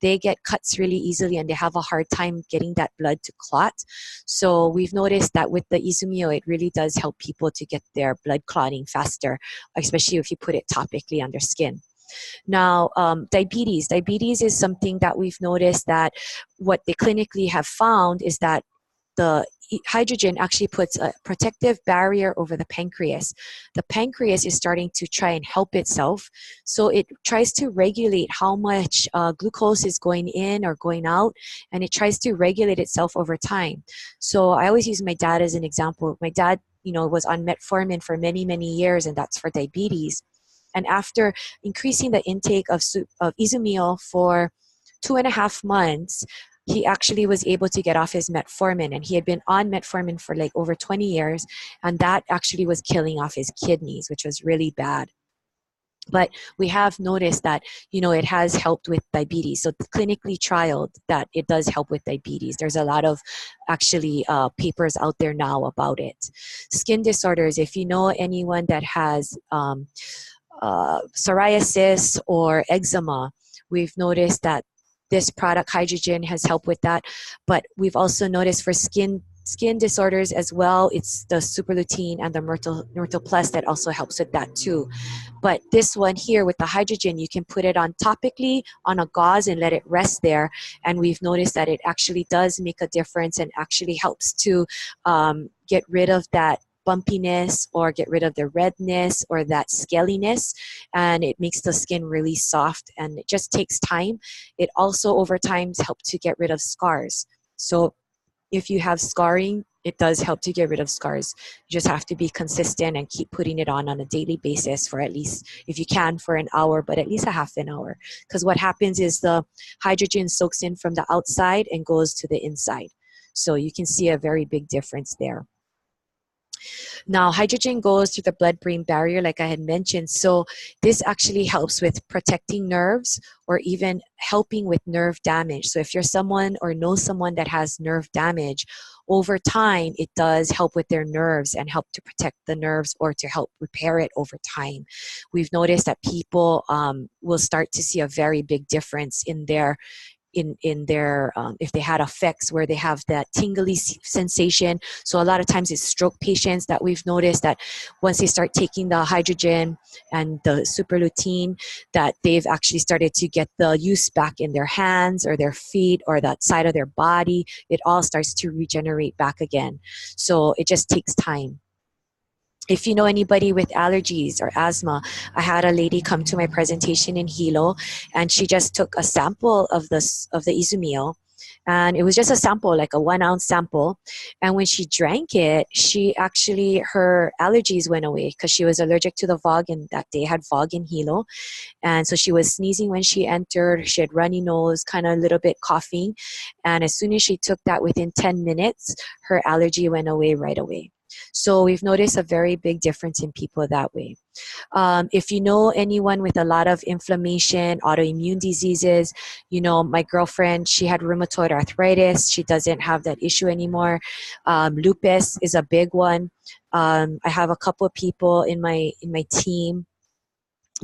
they get cuts really easily and they have a hard time getting that blood to clot. So we've noticed that with the Izumio, it really does help people to get their blood clotting faster, especially if you put it topically on their skin. Now, diabetes is something that we've noticed that what they clinically have found is that the hydrogen actually puts a protective barrier over the pancreas. The pancreas is starting to try and help itself. So it tries to regulate how much glucose is going in or going out, and it tries to regulate itself over time. So I always use my dad as an example. My dad, was on metformin for many, many years, and that's for diabetes. And after increasing the intake of Izumio for 2.5 months, he actually was able to get off his metformin, and he had been on metformin for like over 20 years, and that actually was killing off his kidneys, which was really bad. But we have noticed that, it has helped with diabetes. So clinically trialed that it does help with diabetes. There's a lot of actually papers out there now about it. Skin disorders, if you know anyone that has psoriasis or eczema, we've noticed that this product, Hydrogen, has helped with that. But we've also noticed for skin disorders as well, it's the Super Lutein and the MIrtoplus that also helps with that too. But this one here with the Hydrogen, you can put it on topically on a gauze and let it rest there. And we've noticed that it actually does make a difference and actually helps to get rid of that bumpiness or get rid of the redness or that scaliness, and it makes the skin really soft, and it just takes time. It also over time helps to get rid of scars. So if you have scarring, it does help to get rid of scars. You just have to be consistent and keep putting it on a daily basis for at least, if you can, for an hour, but at least a half an hour. Because what happens is the hydrogen soaks in from the outside and goes to the inside. So you can see a very big difference there. Now, hydrogen goes through the blood-brain barrier, like I had mentioned. So this actually helps with protecting nerves or even helping with nerve damage. So if you're someone or know someone that has nerve damage, over time, it does help with their nerves and help to protect the nerves or to help repair it over time. We've noticed that people will start to see a very big difference in their if they had effects where they have that tingly sensation. So a lot of times it's stroke patients that we've noticed that once they start taking the hydrogen and the Super Lutein, that they've actually started to get the use back in their hands or their feet or that side of their body. It all starts to regenerate back again. So it just takes time. If you know anybody with allergies or asthma, I had a lady come to my presentation in Hilo, and she just took a sample of the Izumio, and it was just a sample, like a 1 ounce sample. And when she drank it, her allergies went away because she was allergic to the fog, and that day had fog in Hilo. And so she was sneezing when she entered. She had runny nose, kind of a little bit coughing. And as soon as she took that, within 10 minutes, her allergy went away right away. So we've noticed a very big difference in people that way. If you know anyone with a lot of inflammation, autoimmune diseases, my girlfriend, she had rheumatoid arthritis. She doesn't have that issue anymore. Lupus is a big one. I have a couple of people in my team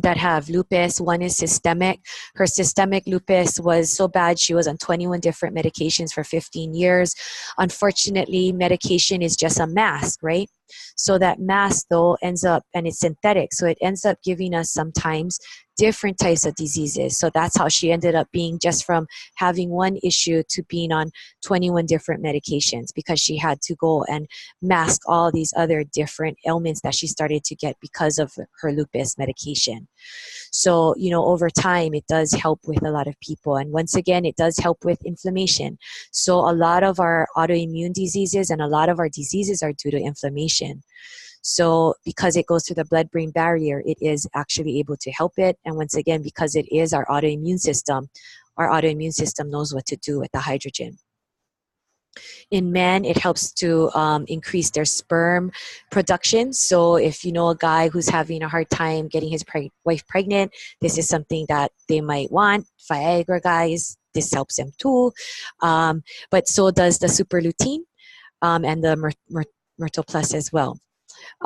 that have lupus. One is systemic. Her systemic lupus was so bad she was on 21 different medications for 15 years. Unfortunately, medication is just a mask, right? So that mask though ends up, and it's synthetic, so it ends up giving us sometimes different types of diseases. So that's how she ended up being, just from having one issue to being on 21 different medications, because she had to go and mask all these other different ailments that she started to get because of her lupus medication. So, over time, it does help with a lot of people. And once again, it does help with inflammation. So a lot of our autoimmune diseases and a lot of our diseases are due to inflammation. So because it goes through the blood-brain barrier, it is actually able to help it. And once again, because it is our autoimmune system knows what to do with the hydrogen. In men, it helps to increase their sperm production. So if you know a guy who's having a hard time getting his wife pregnant, this is something that they might want. Viagra guys, this helps them too. But so does the Super Lutein and the MIrtoplus as well.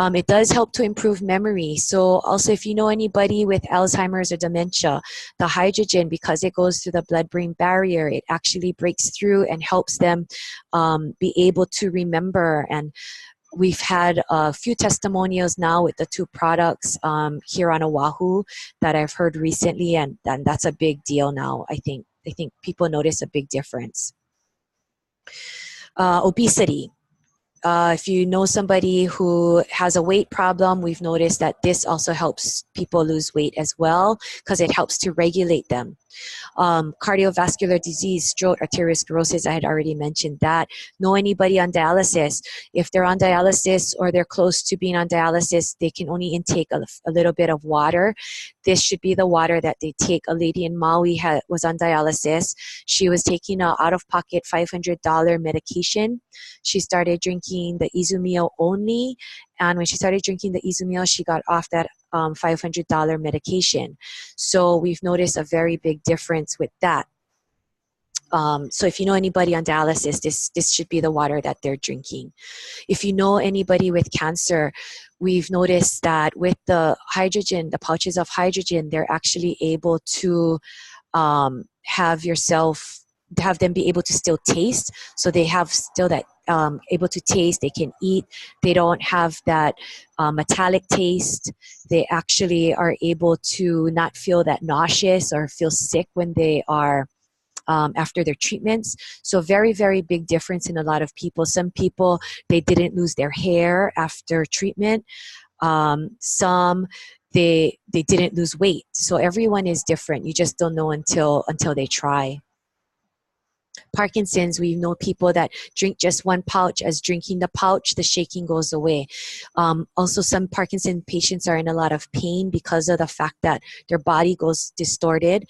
It does help to improve memory. So also, if you know anybody with Alzheimer's or dementia, the hydrogen, because it goes through the blood-brain barrier, it actually breaks through and helps them be able to remember. And we've had a few testimonials now with the two products here on Oahu that I've heard recently, and that's a big deal now. I think people notice a big difference. Obesity. If you know somebody who has a weight problem, we've noticed that this also helps people lose weight as well, because it helps to regulate them. Cardiovascular disease, stroke, arteriosclerosis, I had already mentioned that. Know anybody on dialysis? If they're on dialysis or they're close to being on dialysis, they can only intake a little bit of water. This should be the water that they take. A lady in Maui was on dialysis. She was taking an out-of-pocket $500 medication. She started drinking the Izumio only, and when she started drinking the Izumio, she got off that $500 medication. So we've noticed a very big difference with that. So if you know anybody on dialysis, this should be the water that they're drinking. If you know anybody with cancer, we've noticed that with the hydrogen, the pouches of hydrogen, they're actually able to have them be able to still taste. So they have still that able to taste, they can eat, they don't have that metallic taste. They actually are able to not feel that nauseous or feel sick when they are after their treatments. So very, very big difference in a lot of people. Some people, they didn't lose their hair after treatment. Some, they didn't lose weight. So everyone is different. You just don't know until they try. Parkinson's, we know people that drink just one pouch. As drinking the pouch, the shaking goes away. Also, some Parkinson patients are in a lot of pain because of the fact that their body goes distorted.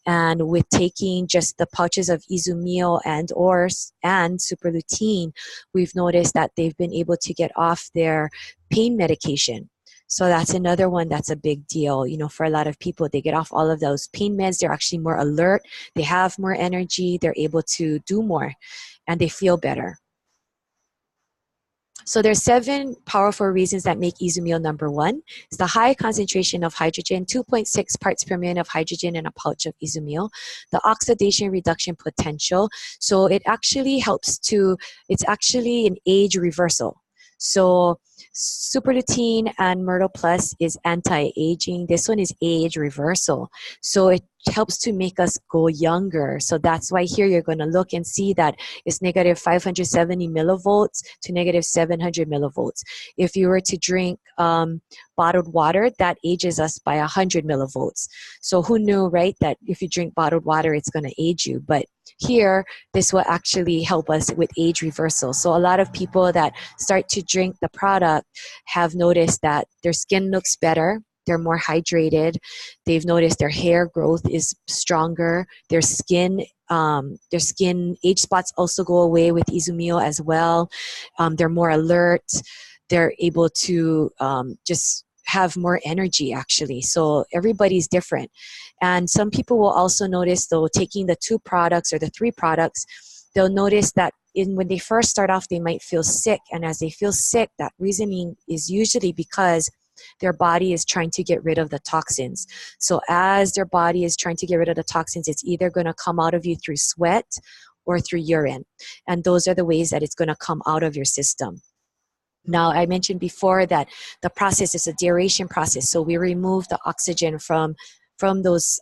And with taking just the pouches of Izumio and Super Lutein, we've noticed that they've been able to get off their pain medication. So that's another one that's a big deal. For a lot of people, they get off all of those pain meds. They're actually more alert. They have more energy. They're able to do more, and they feel better. So there's 7 powerful reasons that make Izumio number 1. It's the high concentration of hydrogen, 2.6 parts per million of hydrogen in a pouch of Izumio. The oxidation reduction potential. So it actually helps it's actually an age reversal. So Super Lutein and MIrtoplus is anti-aging. This one is age reversal. So it helps to make us go younger. So that's why here you're going to look and see that it's negative 570 millivolts to negative 700 millivolts. If you were to drink bottled water, that ages us by 100 millivolts. So who knew, right, that if you drink bottled water, it's going to age you. But here, this will actually help us with age reversal. So a lot of people that start to drink the product have noticed that their skin looks better. They're more hydrated. They've noticed their hair growth is stronger. Their skin age spots also go away with Izumio as well. They're more alert. They're able to just have more energy, actually. So everybody's different. And some people will also notice, though, taking the 2 products or the 3 products, they'll notice that when they first start off, they might feel sick. And as they feel sick, that reasoning is usually because their body is trying to get rid of the toxins. So as their body is trying to get rid of the toxins, it's either going to come out of you through sweat or through urine. And those are the ways that it's going to come out of your system. Now, I mentioned before that the process is a deaeration process. So we remove the oxygen from those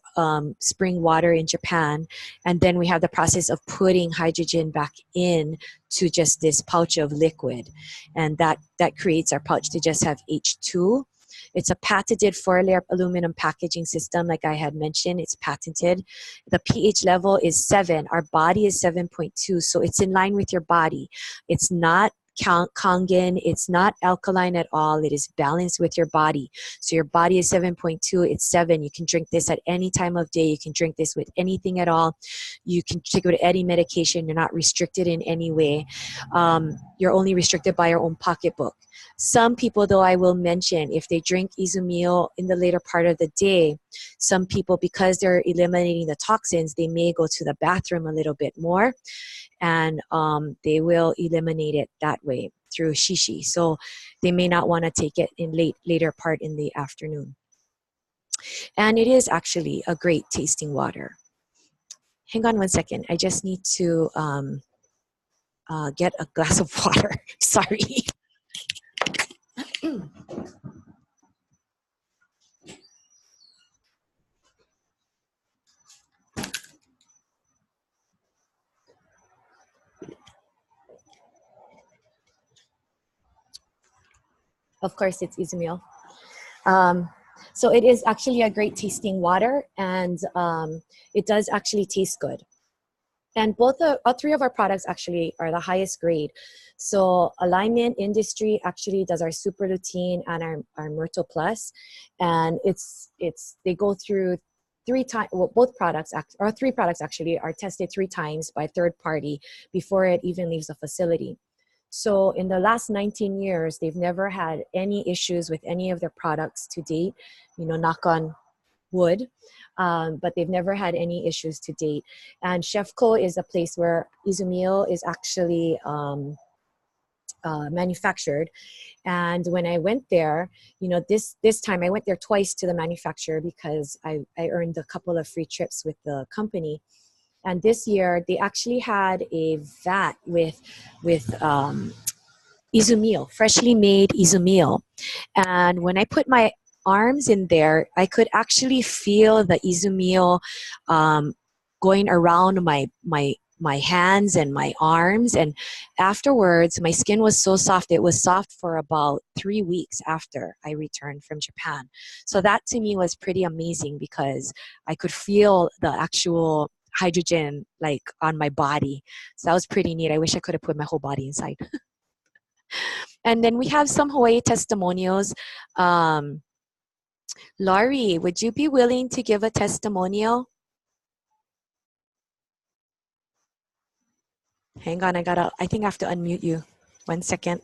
spring water in Japan, and then we have the process of putting hydrogen back in to just this pouch of liquid, and that creates our pouch to just have H2. It's a patented 4-layer aluminum packaging system, like I had mentioned. It's patented. The pH level is 7. Our body is 7.2, so it's in line with your body. It's not Kangen, it's not alkaline at all. It is balanced with your body. So your body is 7.2, it's 7. You can drink this at any time of day. You can drink this with anything at all. You can take it with any medication. You're not restricted in any way. You're only restricted by your own pocketbook. Some people, though, I will mention, if they drink Izumio in the later part of the day, some people, because they're eliminating the toxins, they may go to the bathroom a little bit more, and they will eliminate it that way through shishi. So they may not want to take it in later part in the afternoon. And it is actually a great tasting water. Hang on one second. I just need to get a glass of water. Sorry. Of course, it's Izumio. So it is actually a great tasting water, and it does actually taste good. And all three of our products actually are the highest grade. So Alignment Industry actually does our Super Lutein and our MIrtoplus, and they go through 3 times. Well, both products or 3 products actually are tested 3 times by third party before it even leaves the facility. So in the last 19 years, they've never had any issues with any of their products to date. Knock on wood, but they've never had any issues to date. And Chefco is a place where Izumio is actually manufactured. And when I went there, this time I went there twice to the manufacturer because I earned a couple of free trips with the company. And this year they actually had a vat with Izumio, freshly made Izumio. And when I put my arms in there, I could actually feel the Izumio going around my hands and my arms. And afterwards, my skin was so soft. It was soft for about 3 weeks after I returned from Japan. So that to me was pretty amazing because I could feel the actual hydrogen like on my body. So that was pretty neat. I wish I could have put my whole body inside. And then we have some Hawaii testimonials. Laurie, would you be willing to give a testimonial? Hang on, I think I have to unmute you. 1 second.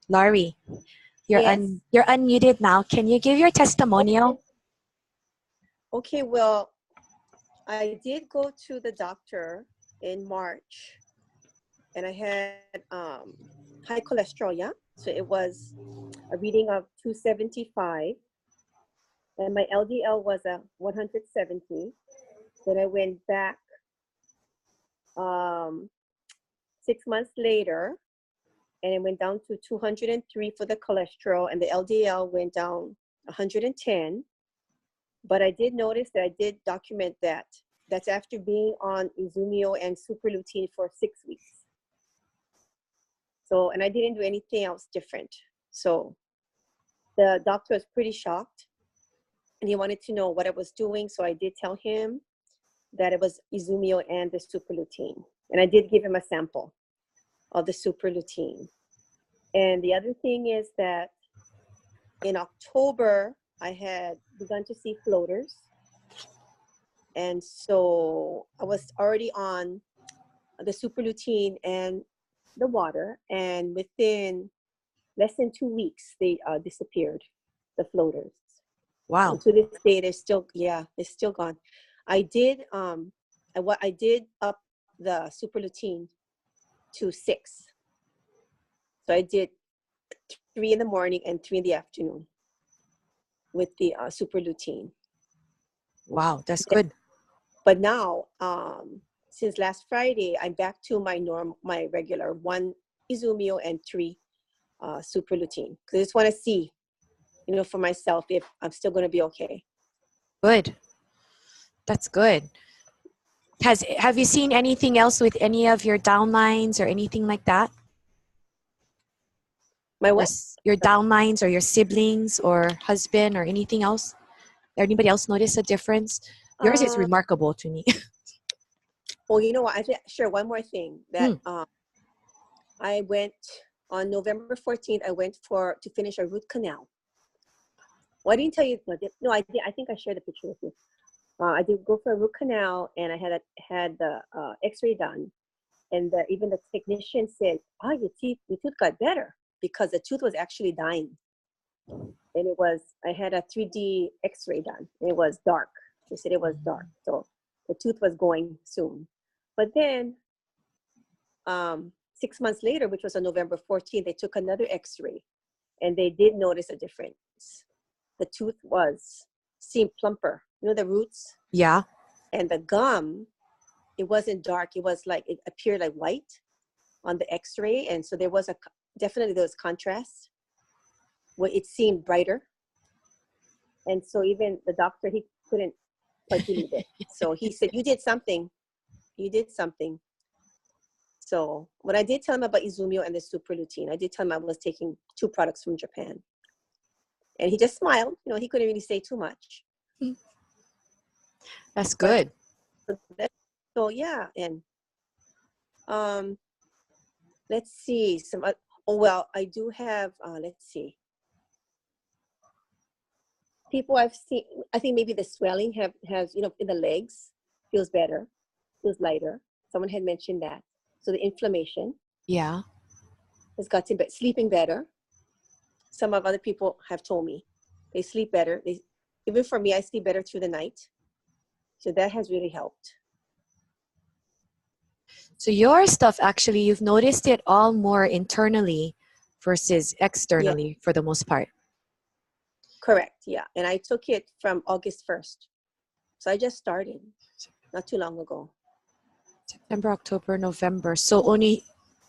Laurie, Yes. You're unmuted now. Can you give your testimonial? Okay, well, I did go to the doctor in March, and I had high cholesterol, yeah? So it was a reading of 275, and my LDL was a 170. Then I went back 6 months later, and it went down to 203 for the cholesterol, and the LDL went down 110. But I did notice that I did document that. That's after being on Izumio and Super Lutein for 6 weeks. So, and I didn't do anything else different. So the doctor was pretty shocked, and he wanted to know what I was doing. So I did tell him that it was Izumio and the Super Lutein. And I did give him a sample of the Super Lutein. And the other thing is that in October, I had begun to see floaters. And so I was already on the Super Lutein and the water. And within less than 2 weeks, they disappeared, the floaters. Wow. And to this day, they're still, yeah, it's still gone. I did I did up the Super Lutein to 6. So I did 3 in the morning and 3 in the afternoon with the Super Lutein. Wow, that's good. But now, since last Friday, I'm back to my regular 1 Izumio and 3 Super Lutein. Because I just want to see, you know, for myself if I'm still going to be okay. Good. That's good. Have you seen anything else with any of your downlines or anything like that? My what? Your downlines or your siblings or husband or anything else? Anybody else notice a difference? Yours is remarkable to me. Well, you know what? I think sure. One more thing that I went on November 14th. I went to finish a root canal. Well, I didn't tell you. No, I did. I think I shared the picture with you. I did go for a root canal, and I had the X-ray done, and even the technician said, "Oh, your tooth got better," because the tooth was actually dying, and I had a 3D X-ray done. And it was dark. They said it was dark, so the tooth was going soon. But then, 6 months later, which was on November 14th, they took another X-ray, and they did notice a difference. The tooth seemed plumper. You know, the roots? Yeah. And the gum, it wasn't dark. It was like, it appeared like white on the X-ray. And so there was definitely there was contrast where it seemed brighter. And so even the doctor, he couldn't quite believe it. So he said, you did something. You did something. So when I did tell him about Izumio and the Super Lutein, I did tell him I was taking 2 products from Japan. And he just smiled. You know, he couldn't really say too much. That's good. So yeah, and let's see I do have let's see, people I've seen. I think maybe the swelling has, you know, in the legs feels better, feels lighter. Someone had mentioned that. So the inflammation has gotten better, sleeping better. Some of other people have told me they sleep better. Even for me, I sleep better through the night. So that has really helped. So your stuff, actually, you've noticed it all more internally versus externally for the most part. Correct, yeah. And I took it from August 1st. So I just started not too long ago. September, October, November. So only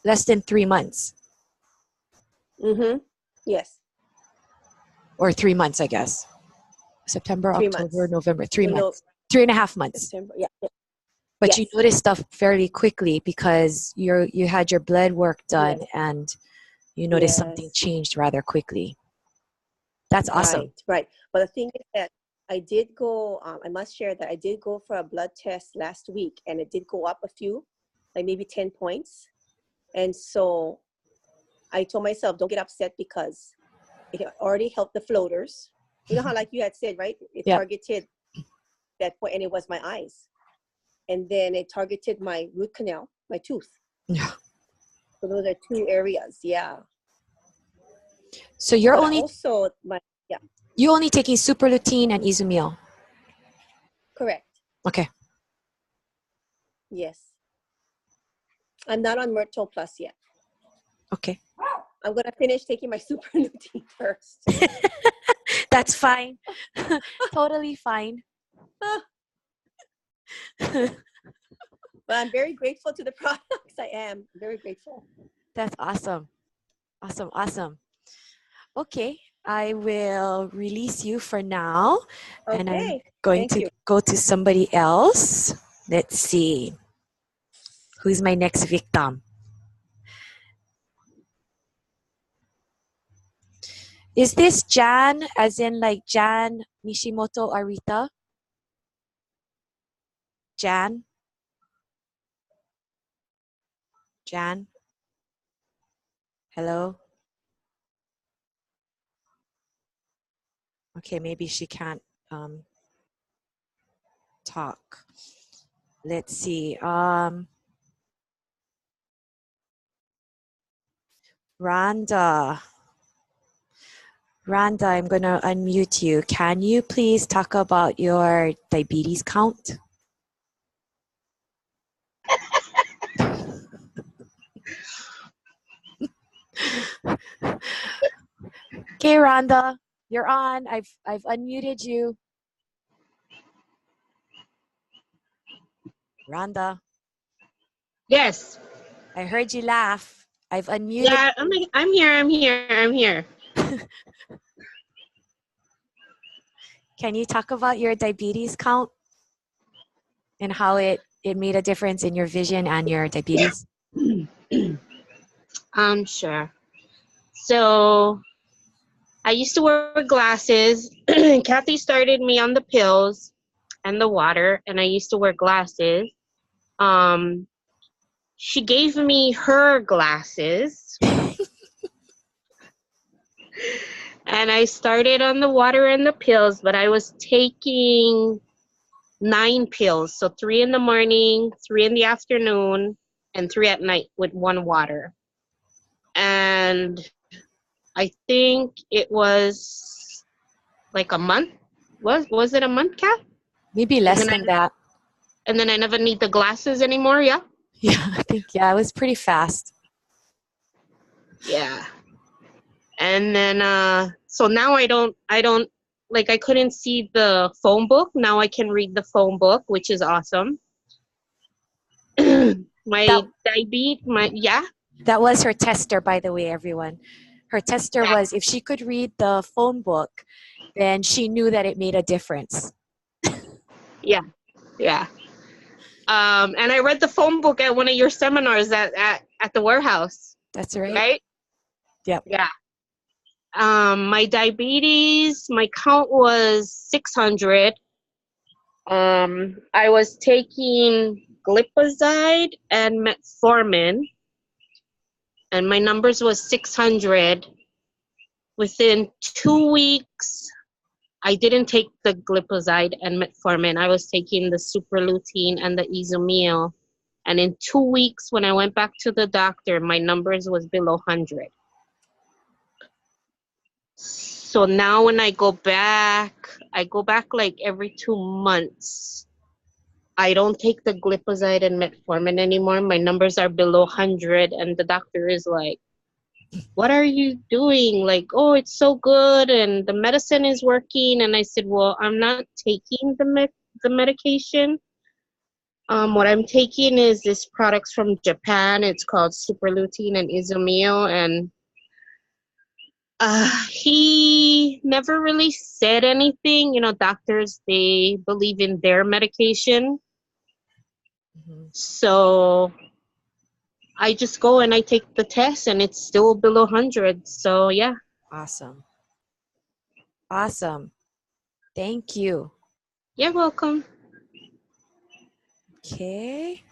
less than 3 months. Mm-hmm. Yes. Or 3 months, I guess. September, 3 October, months. November, 3 months. 3.5 months. September, yeah. But yes. You noticed stuff fairly quickly because you had your blood work done and you noticed something changed rather quickly. That's awesome. Right. But the thing is that I did go, I must share that I did go for a blood test last week, and it did go up a few, like maybe 10 points. And so I told myself, don't get upset because it already helped the floaters. You know how, like you had said, right? It targeted that point, and it was my eyes. And then it targeted my root canal, my tooth. Yeah. So those are 2 areas. Yeah. So you're you only taking Super Lutein and Izumio. Correct. Okay. Yes. I'm not on MIrtoplus yet. Okay. I'm going to finish taking my Super Lutein first. That's fine. Totally fine. But I'm very grateful to the products. I am very grateful. That's awesome. Awesome. Awesome. Okay. I will release you for now. Okay. And I'm going to go to somebody else. Let's see. Who's my next victim? Is this Jan, as in like Jan Nishimoto Arita? Jan? Jan? Hello? Okay, maybe she can't talk. Let's see. Rhonda. Rhonda, I'm going to unmute you. Can you please talk about your diabetes count? Okay, Rhonda, you're on. I've unmuted you. Rhonda, Yes. I heard you laugh. I've unmuted. Yeah, I'm here. Can you talk about your diabetes count and how it made a difference in your vision and your diabetes? Sure. So I used to wear glasses. Kathy started me on the pills and the water, and I used to wear glasses. She gave me her glasses, and I started on the water and the pills, but I was taking 9 pills. So 3 in the morning, 3 in the afternoon, and 3 at night with 1 water. And I think it was like a month. Was it a month, Kat? Maybe less than that. And then I never need the glasses anymore, yeah? Yeah, I think, yeah, it was pretty fast. Yeah. And then so now I don't like, I couldn't see the phone book. Now I can read the phone book, which is awesome. That was her tester, by the way, everyone. Her tester was if she could read the phone book, then she knew that it made a difference. Yeah. And I read the phone book at one of your seminars at the warehouse. That's right. Right? Yep. Yeah. My diabetes, my count was 600. I was taking glipizide and metformin, and my numbers was 600. Within 2 weeks, I didn't take the glipizide and metformin. I was taking the Super Lutein and the Izumio. And in 2 weeks, when I went back to the doctor, my numbers was below 100. So now when I go back like every 2 months. I don't take the glipizide and metformin anymore. My numbers are below 100, and the doctor is like, what are you doing? Like, oh, it's so good, and the medicine is working. And I said, well, I'm not taking the medication. What I'm taking is this products from Japan. It's called Super Lutein and Izumio, and he never really said anything. You know, doctors, they believe in their medication. Mm-hmm. So I just go and I take the test, and it's still below 100. So yeah. Awesome. Thank you. You're welcome. Okay.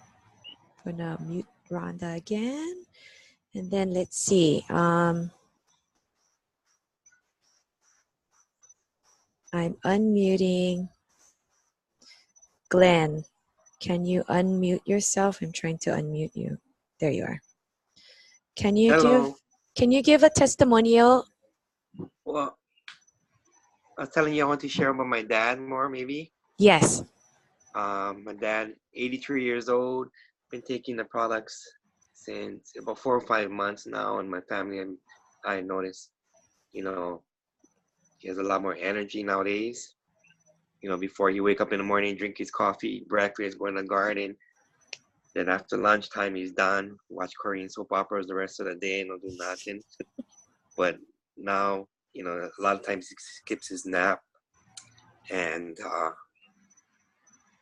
I'm gonna mute Rhonda again. And then let's see. I'm unmuting Glenn. Can you unmute yourself? I'm trying to unmute you. There you are. Can you give a testimonial? Well, I was telling you I want to share about my dad more, maybe. Yes. My dad, 83 years old, been taking the products since about 4 or 5 months now, and my family and I noticed, you know, he has a lot more energy nowadays. You know, before he wake up in the morning, drink his coffee, eat breakfast, go in the garden. Then after lunchtime, he's done. Watch Korean soap operas the rest of the day and don't do nothing. But now, you know, a lot of times he skips his nap, and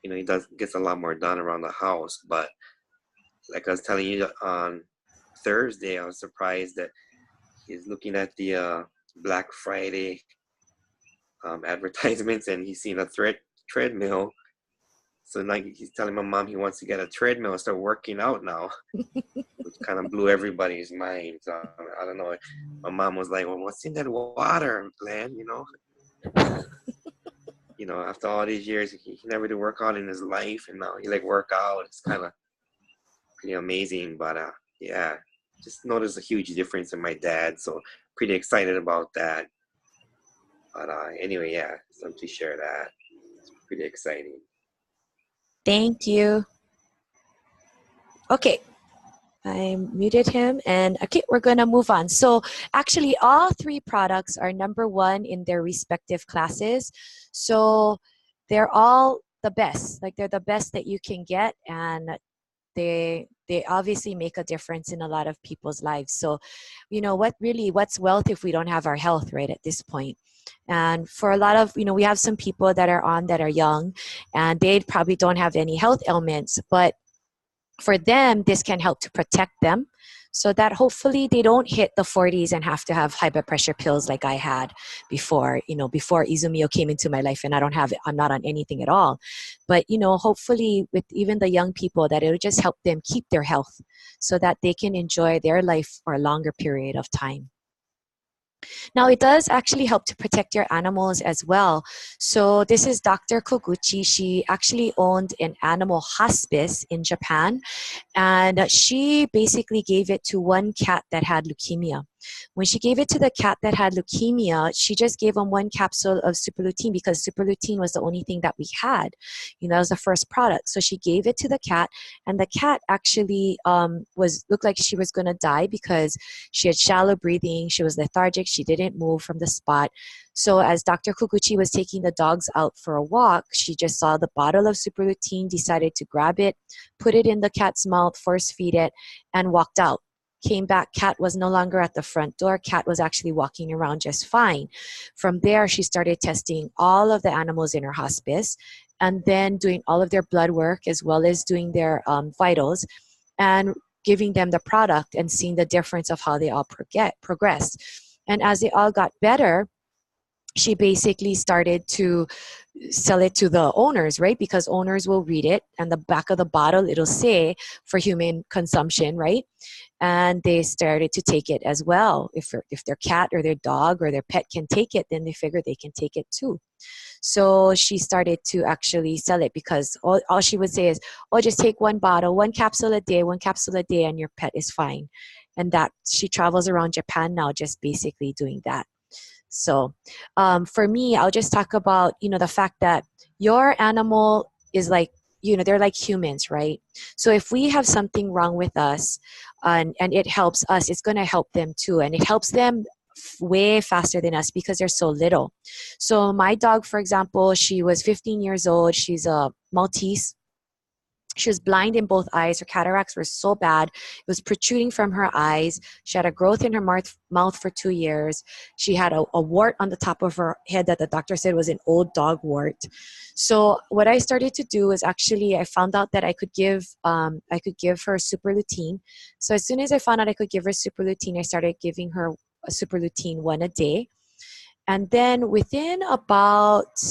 you know, he gets a lot more done around the house. But like I was telling you on Thursday, I was surprised that he's looking at the Black Friday advertisements, and he's seen a treadmill. So now he's telling my mom he wants to get a treadmill and start working out now, which kind of blew everybody's mind. So I don't know. My mom was like, "Well, what's in that water, Glenn?" You know, after all these years, he never did work out in his life, and now he like work out. It's kind of pretty amazing. But yeah, just noticed a huge difference in my dad. So pretty excited about that. But anyway, yeah, something to share that. It's pretty exciting. Thank you. Okay. I muted him, and okay, we're gonna move on. So actually all three products are number one in their respective classes. So they're all the best, like they're the best that you can get, and they obviously make a difference in a lot of people's lives. So, you know, what's wealth if we don't have our health, right, at this point? And for a lot of, you know, we have some people that are on that are young, and they probably don't have any health ailments, but for them, this can help to protect them so that hopefully they don't hit the 40s and have to have high blood pressure pills like I had before, you know, before Izumio came into my life, and I'm not on anything at all. But, you know, hopefully with even the young people, that it'll just help them keep their health so that they can enjoy their life for a longer period of time. Now, it does actually help to protect your animals as well. So this is Dr. Koguchi. She actually owned an animal hospice in Japan, and she basically gave it to one cat that had leukemia. When she gave it to the cat that had leukemia, she just gave him one capsule of Super Lutein because Super Lutein was the only thing that we had. You know, that was the first product. So she gave it to the cat, and the cat actually looked like she was going to die because she had shallow breathing. She was lethargic. She didn't move from the spot. So as Dr. Koguchi was taking the dogs out for a walk, she just saw the bottle of Super Lutein, decided to grab it, put it in the cat's mouth, force feed it, and walked out. Came back, cat was no longer at the front door. Cat was actually walking around just fine. From there, she started testing all of the animals in her hospice, and then doing all of their blood work as well as doing their vitals, and giving them the product and seeing the difference of how they all progressed. And as they all got better, she basically started to sell it to the owners, right? Because owners will read it, and the back of the bottle, it'll say for human consumption, right? And they started to take it as well. If their cat or their dog or their pet can take it, then they figure they can take it too. So she started to actually sell it because all she would say is, oh, just take one bottle, one capsule a day, and your pet is fine. And that she travels around Japan now just basically doing that. So for me, I'll just talk about, you know, the fact that your animal is like, you know, they're like humans, right? So if we have something wrong with us and it helps us, it's going to help them too. And it helps them way faster than us because they're so little. So my dog, for example, she was 15 years old. She's a Maltese. She was blind in both eyes. Her cataracts were so bad. It was protruding from her eyes. She had a growth in her mouth for 2 years. She had a wart on the top of her head that the doctor said was an old dog wart. So what I started to do is actually I found out that I could give her Super Lutein. So as soon as I found out I could give her Super Lutein, I started giving her a Super Lutein one a day. And then within about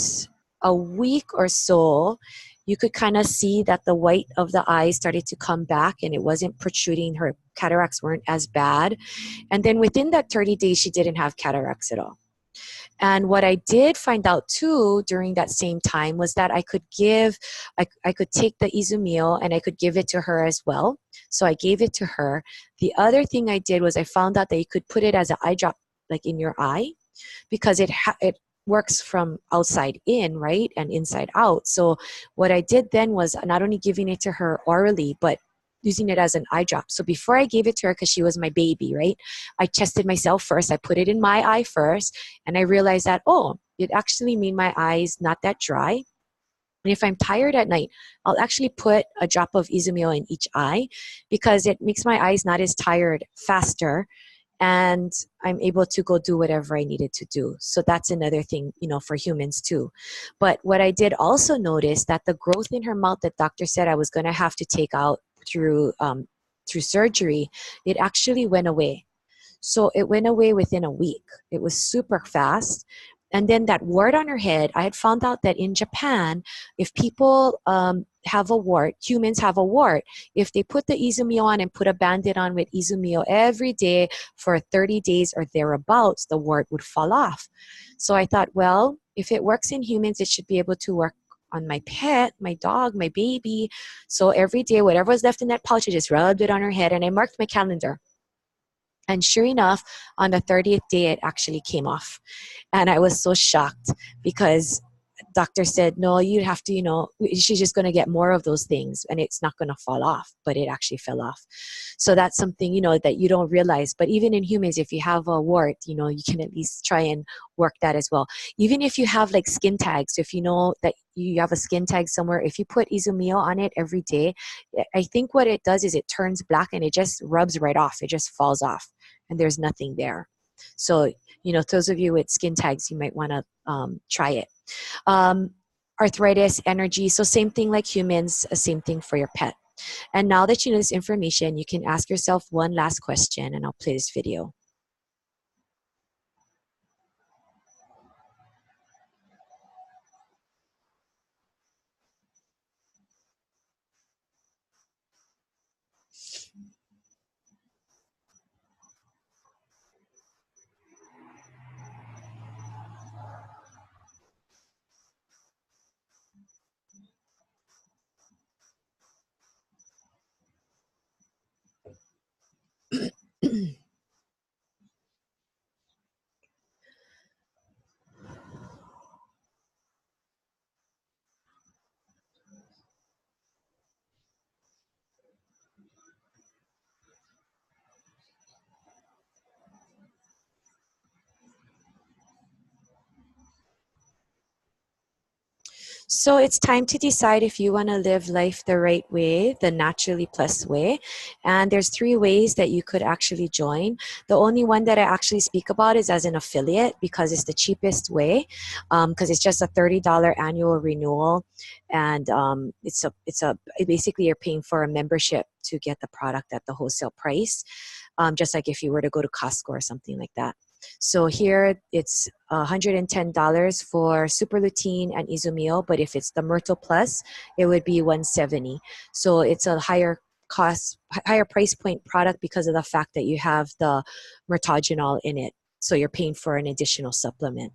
a week or so, you could kind of see that the white of the eye started to come back and it wasn't protruding. Her cataracts weren't as bad. And then within that 30 days, she didn't have cataracts at all. And what I did find out too during that same time was that I could take the Izumio and I could give it to her as well. So I gave it to her. The other thing I did was I found out that you could put it as an eye drop, like in your eye, because it works from outside in, right, and inside out. So what I did then was not only giving it to her orally, but using it as an eye drop. So before I gave it to her, because she was my baby, right, I tested myself first. I put it in my eye first, and I realized that, oh, it actually made my eyes not that dry. And if I'm tired at night, I'll actually put a drop of Izumio in each eye because it makes my eyes not as tired faster, and I'm able to go do whatever I needed to do. So that's another thing, you know, for humans too. But what I did also notice that the growth in her mouth that doctor said I was going to have to take out through surgery, it actually went away. So it went away within a week. It was super fast. And then that wart on her head, I had found out that in Japan, if people have a wart, humans have a wart, if they put the Izumio on and put a Band-Aid on with Izumio every day for 30 days or thereabouts, the wart would fall off. So I thought, well, if it works in humans, it should be able to work on my pet, my dog, my baby. So every day, whatever was left in that pouch, I just rubbed it on her head, and I marked my calendar. And sure enough, on the 30th day, it actually came off. And I was so shocked because doctor said, no, you have to, she's just going to get more of those things and it's not going to fall off, but it actually fell off. So that's something, that you don't realize. But even in humans, if you have a wart, you can at least try and work that as well. Even if you have like skin tags, if you know that you have a skin tag somewhere, if you put Izumio on it every day, I think what it does is it turns black and it just rubs right off. It just falls off and there's nothing there. So, those of you with skin tags, you might want to try it. Arthritis, energy, so same thing like humans, same thing for your pet. And now that you know this information, you can ask yourself one last question, and I'll play this video. So it's time to decide if you want to live life the right way, the naturally plus way. And there's 3 ways that you could actually join. The only one that I actually speak about is as an affiliate because it's the cheapest way, because it's just a $30 annual renewal. And basically you're paying for a membership to get the product at the wholesale price, just like if you were to go to Costco or something like that. So here it's $110 for Super Lutein and Izumio, but if it's the MIrtoplus, it would be $170. So it's a higher price point product because of the fact that you have the Mirtogenol in it. So you're paying for an additional supplement.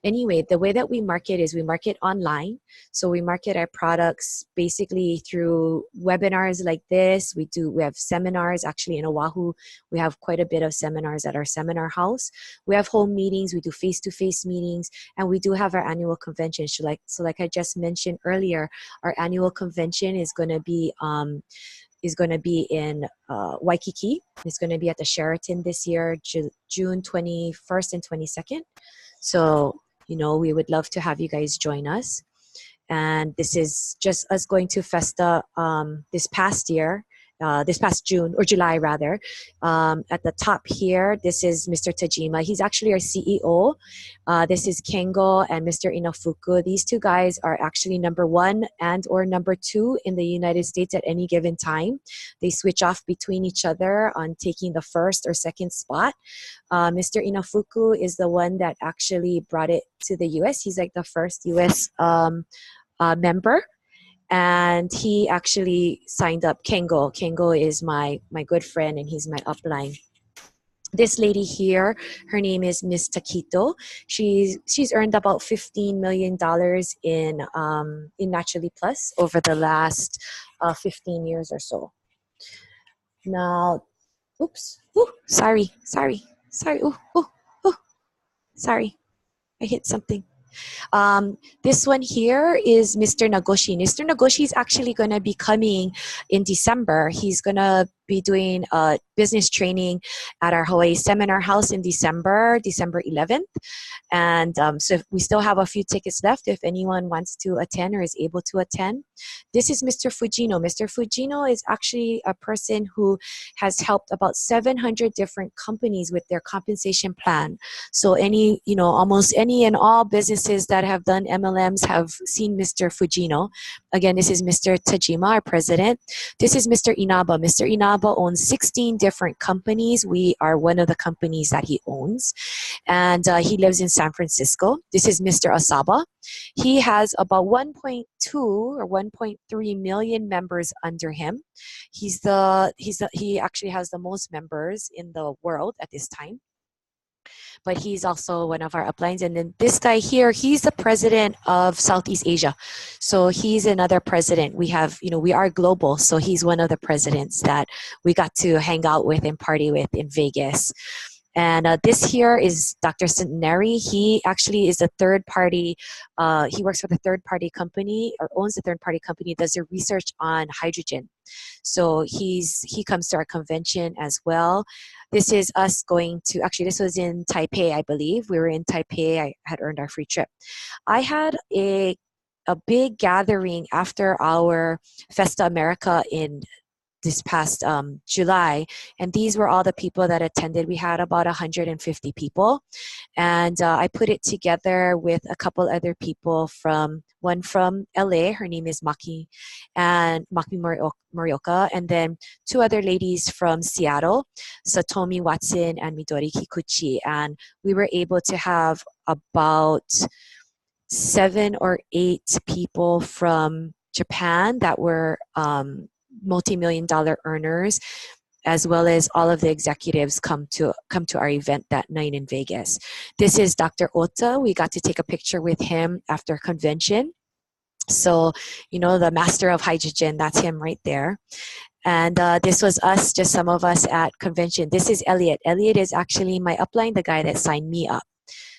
Anyway, the way that we market is we market online. So we market our products basically through webinars like this. We have seminars. Actually, in Oahu, we have quite a bit of seminars at our seminar house. We have home meetings. We do face-to-face meetings, and we do have our annual convention. So like I just mentioned earlier, our annual convention is going to be in Waikiki. It's going to be at the Sheraton this year, June 21st and 22nd. So, we would love to have you guys join us. And this is just us going to Festa this past June, or July rather. At the top here, this is Mr. Tajima. He's actually our CEO. This is Kengo and Mr. Inafuku. These 2 guys are actually number 1 and or number 2 in the United States at any given time. They switch off between each other on taking the first or second spot. Mr. Inafuku is the one that actually brought it to the US. He's like the first US member. And he actually signed up Kengo. Kengo is my good friend, and he's my upline. This lady here, her name is Miss Taquito. She's earned about $15 million in Naturally Plus over the last 15 years or so. Now, oops, sorry, sorry, I hit something. This one here is Mr. Nagoshi. Mr. Nagoshi is actually going to be coming in December. He's going to be doing business training at our Hawaii Seminar House in December 11th. And so we still have a few tickets left if anyone wants to attend or is able to attend. This is Mr. Fujino. Mr. Fujino is actually a person who has helped about 700 different companies with their compensation plan. So almost any and all businesses that have done MLMs have seen Mr. Fujino. Again, this is Mr. Tajima, our president. This is Mr. Inaba. Mr. Inaba owns 16 different companies. We are one of the companies that he owns. And he lives in San Francisco. This is Mr. Asaba. He has about 1.2 or 1.3 million members under him. He actually has the most members in the world at this time. but he's also one of our uplines. And then this guy here, he's the president of Southeast Asia. So he's another president. We have, we are global. So he's one of the presidents that we got to hang out with and party with in Vegas. And this here is Dr. Centenary. He actually is a third party. He works for the third party company, or owns the third party company, does the research on hydrogen. So he comes to our convention as well. This is us going to, actually this was in Taipei, I believe. We were in Taipei. I had earned our free trip. I had a big gathering after our Festa America in this past July, and these were all the people that attended. We had about 150 people, and I put it together with a couple other people one from LA, her name is Maki Morioka, and then two other ladies from Seattle, Satomi Watson and Midori Kikuchi, and we were able to have about 7 or 8 people from Japan that were multi-million-dollar earners, as well as all of the executives come to our event that night in Vegas. This is Dr. Ota. We got to take a picture with him after convention. So, the master of hydrogen, that's him right there. And this was us, just some of us at convention. This is Elliot. Elliot is actually my upline, the guy that signed me up.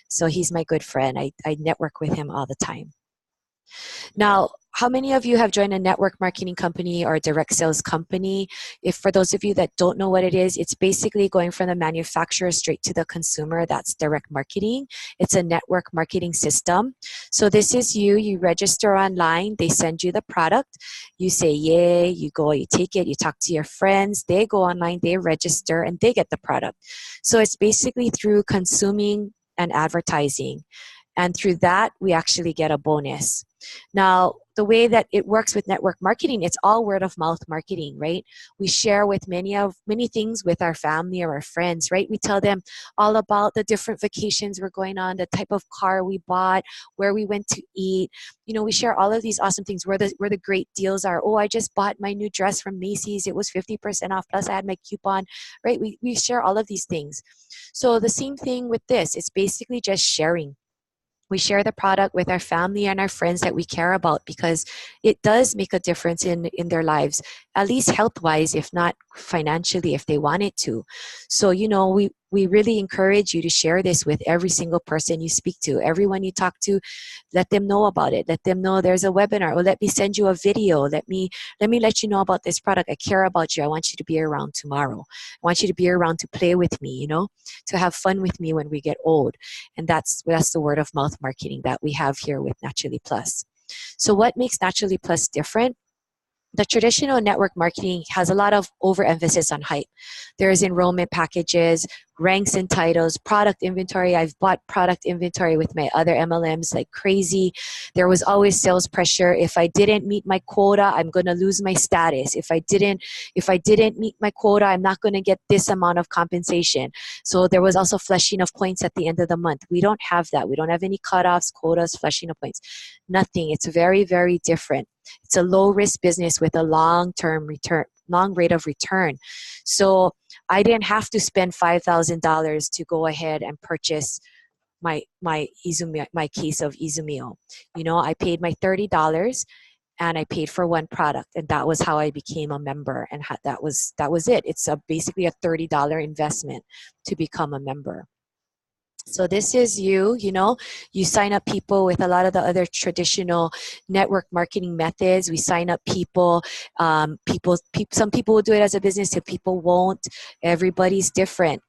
So he's my good friend. I network with him all the time. Now, how many of you have joined a network marketing company or a direct sales company? If for those of you that don't know what it is, it's basically going from the manufacturer straight to the consumer. That's direct marketing. It's a network marketing system. So this is you register online, they send you the product, you say yay, you go, you take it, you talk to your friends, they go online, they register, and they get the product. So it's basically through consuming and advertising. And through that, we actually get a bonus. Now, the way that it works with network marketing, it's all word of mouth marketing, right? We share with many things with our family or our friends, right? We tell them all about the different vacations we're going on, the type of car we bought, where we went to eat. We share all of these awesome things, where the great deals are. Oh, I just bought my new dress from Macy's. It was 50% off, plus I had my coupon, right? We share all of these things. So the same thing with this. It's basically just sharing. We share the product with our family and our friends that we care about, because it does make a difference in their lives, at least health-wise, if not financially, if they want it to. So, we really encourage you to share this with every single person you speak to, everyone you talk to. Let them know about it. Let them know there's a webinar, or let me send you a video. Let me let you know about this product. I care about you. I want you to be around tomorrow. I want you to be around to play with me, to have fun with me when we get old. And that's the word of mouth marketing that we have here with Naturally Plus. So what makes Naturally Plus different? The traditional network marketing has a lot of overemphasis on hype. There's enrollment packages, ranks and titles, product inventory. I've bought product inventory with my other MLMs like crazy. There was always sales pressure. If I didn't meet my quota, I'm going to lose my status. If I didn't meet my quota, I'm not going to get this amount of compensation. So there was also flushing of points at the end of the month. We don't have that. We don't have any cutoffs, quotas, flushing of points. Nothing. It's very, very different. It's a low-risk business with a long rate of return. So I didn't have to spend $5,000 to go ahead and purchase my Izumio, my case of Izumio. I paid my $30 and I paid for one product, and that was how I became a member. And that was it. It's basically a $30 investment to become a member. So this is you sign up people with a lot of the other traditional network marketing methods. We sign up people, some people will do it as a business, some people won't. Everybody's different.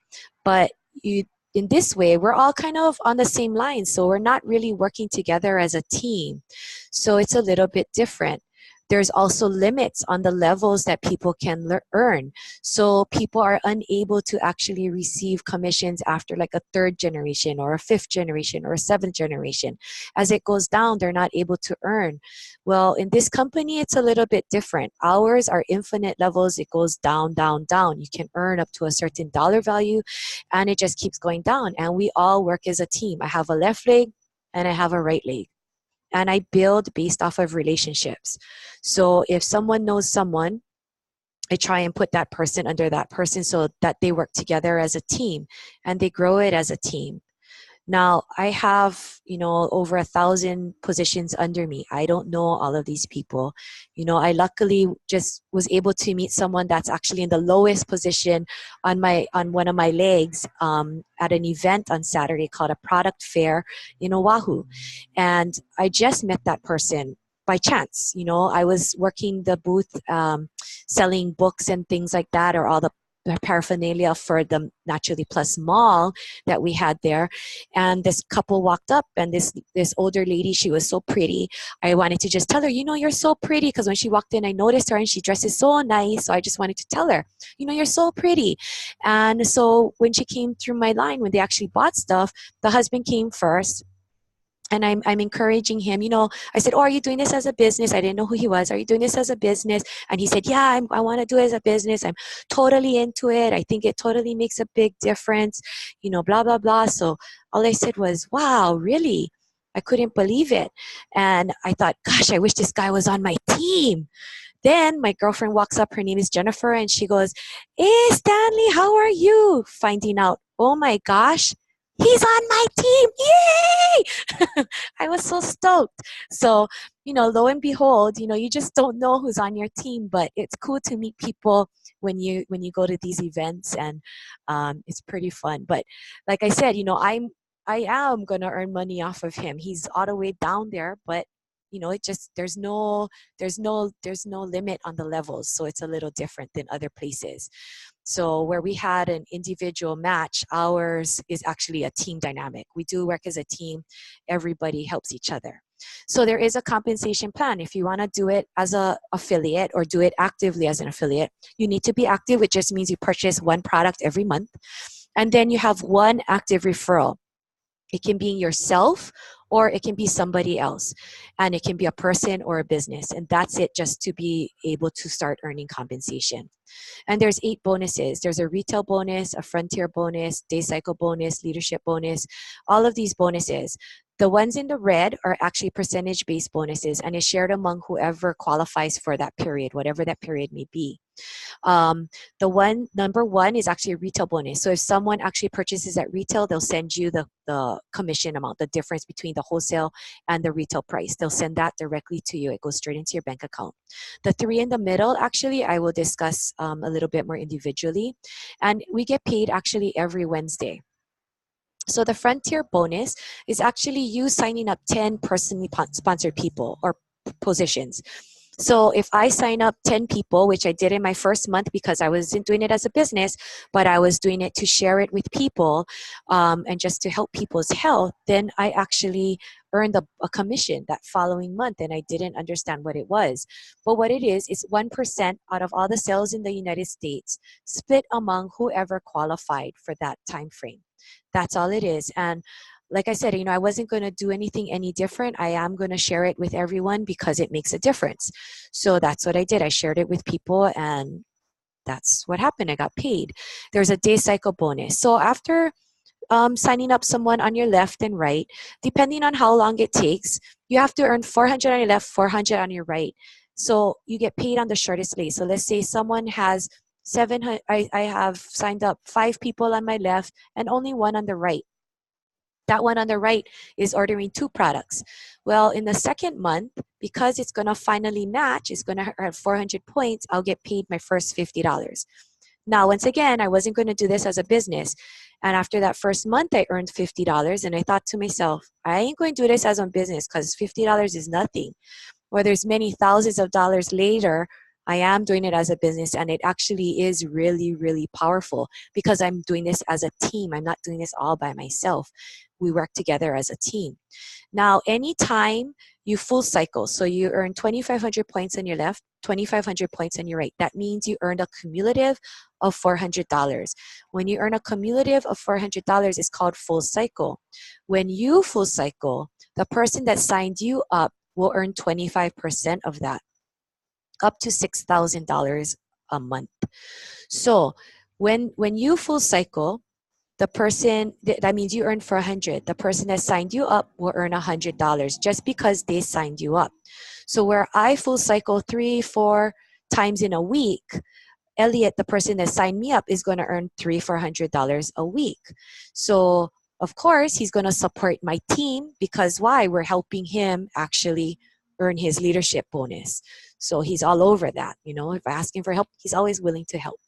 But in this way, we're all kind of on the same line. So we're not really working together as a team. So it's a little bit different. There's also limits on the levels that people can earn. So people are unable to actually receive commissions after like a 3rd generation or a 5th generation or a 7th generation. As it goes down, they're not able to earn. Well, in this company, it's a little bit different. Ours are infinite levels. It goes down, down, down. You can earn up to a certain dollar value, and it just keeps going down. And we all work as a team. I have a left leg and I have a right leg. And I build based off of relationships. So if someone knows someone I try and put that person under that person so that they work together as a team and they grow it as a team. Now, I have, over 1,000 positions under me. I don't know all of these people. I luckily just was able to meet someone that's actually in the lowest position on one of my legs at an event on Saturday called a product fair in Oahu. And I just met that person by chance. I was working the booth, selling books and things like that, or all the paraphernalia for the Naturally Plus mall that we had there. And this couple walked up, and this older lady, she was so pretty. I wanted to just tell her, you're so pretty, because when she walked in, I noticed her and she dresses so nice. So I just wanted to tell her, you're so pretty. And so when she came through my line, when they actually bought stuff, the husband came first. And I'm encouraging him, I said, oh, are you doing this as a business? I didn't know who he was. Are you doing this as a business? And he said, yeah, I want to do it as a business. I'm totally into it. I think it totally makes a big difference, blah, blah, blah. So all I said was, wow, really? I couldn't believe it. And I thought, gosh, I wish this guy was on my team. Then my girlfriend walks up, her name is Jennifer, and she goes, hey, Stanley, how are you? Finding out, oh my gosh, he's on my team. Yay! I was so stoked. So, lo and behold, you just don't know who's on your team, but it's cool to meet people when you go to these events, and it's pretty fun. But like I said, I am going to earn money off of him. He's all the way down there, but it just, there's no limit on the levels. So it's a little different than other places. So where we had an individual match, ours is actually a team dynamic. We do work as a team. Everybody helps each other. So there is a compensation plan. If you want to do it as an affiliate or do it actively as an affiliate, you need to be active, which just means you purchase one product every month. And then you have one active referral. It can be yourself, or it can be somebody else. And it can be a person or a business. And that's it, just to be able to start earning compensation. And there's 8 bonuses. There's a retail bonus, a frontier bonus, day cycle bonus, leadership bonus, all of these bonuses. The ones in the red are actually percentage-based bonuses, and it's shared among whoever qualifies for that period, whatever that period may be. Number one is actually a retail bonus. So if someone actually purchases at retail, they'll send you the commission amount, the difference between the wholesale and the retail price. They'll send that directly to you. It goes straight into your bank account. The 3 in the middle, actually, I will discuss a little bit more individually. And we get paid actually every Wednesday. So the Frontier bonus is actually you signing up 10 personally sponsored people or positions. So if I sign up 10 people, which I did in my first month because I wasn't doing it as a business, but I was doing it to share it with people and just to help people's health, then I actually earned a commission that following month, and I didn't understand what it was. But what it is 1% out of all the sales in the United States, split among whoever qualified for that time frame. That's all it is. And like I said, I wasn't going to do anything any different. I am going to share it with everyone because it makes a difference. So that's what I did. I shared it with people, and that's what happened. I got paid. There's a day cycle bonus. So after signing up someone on your left and right, depending on how long it takes, you have to earn 400 on your left, 400 on your right. So you get paid on the shortest lay. So let's say someone has 700. I have signed up 5 people on my left and only 1 on the right. That one on the right is ordering 2 products. Well, in the second month, because it's going to finally match, it's going to have 400 points, I'll get paid my first $50. Now, once again, I wasn't going to do this as a business. And after that first month, I earned $50. And I thought to myself, I ain't going to do this as a business because $50 is nothing. Well, there's many thousands of dollars later, I am doing it as a business, and it actually is really, really powerful because I'm doing this as a team. I'm not doing this all by myself. We work together as a team. Now, anytime you full cycle, so you earn 2,500 points on your left, 2,500 points on your right, that means you earned a cumulative of $400. When you earn a cumulative of $400, it's called full cycle. When you full cycle, the person that signed you up will earn 25% of that, up to $6,000 a month. So when you full cycle, the person, that means you earn 400. The person that signed you up will earn $100 just because they signed you up. So where I full cycle 3-4 times in a week, Elliot, the person that signed me up, is going to earn $300-400 a week. So of course, he's going to support my team because why? We're helping him actually earn his leadership bonus. So he's all over that. You know, if I ask him for help, he's always willing to help.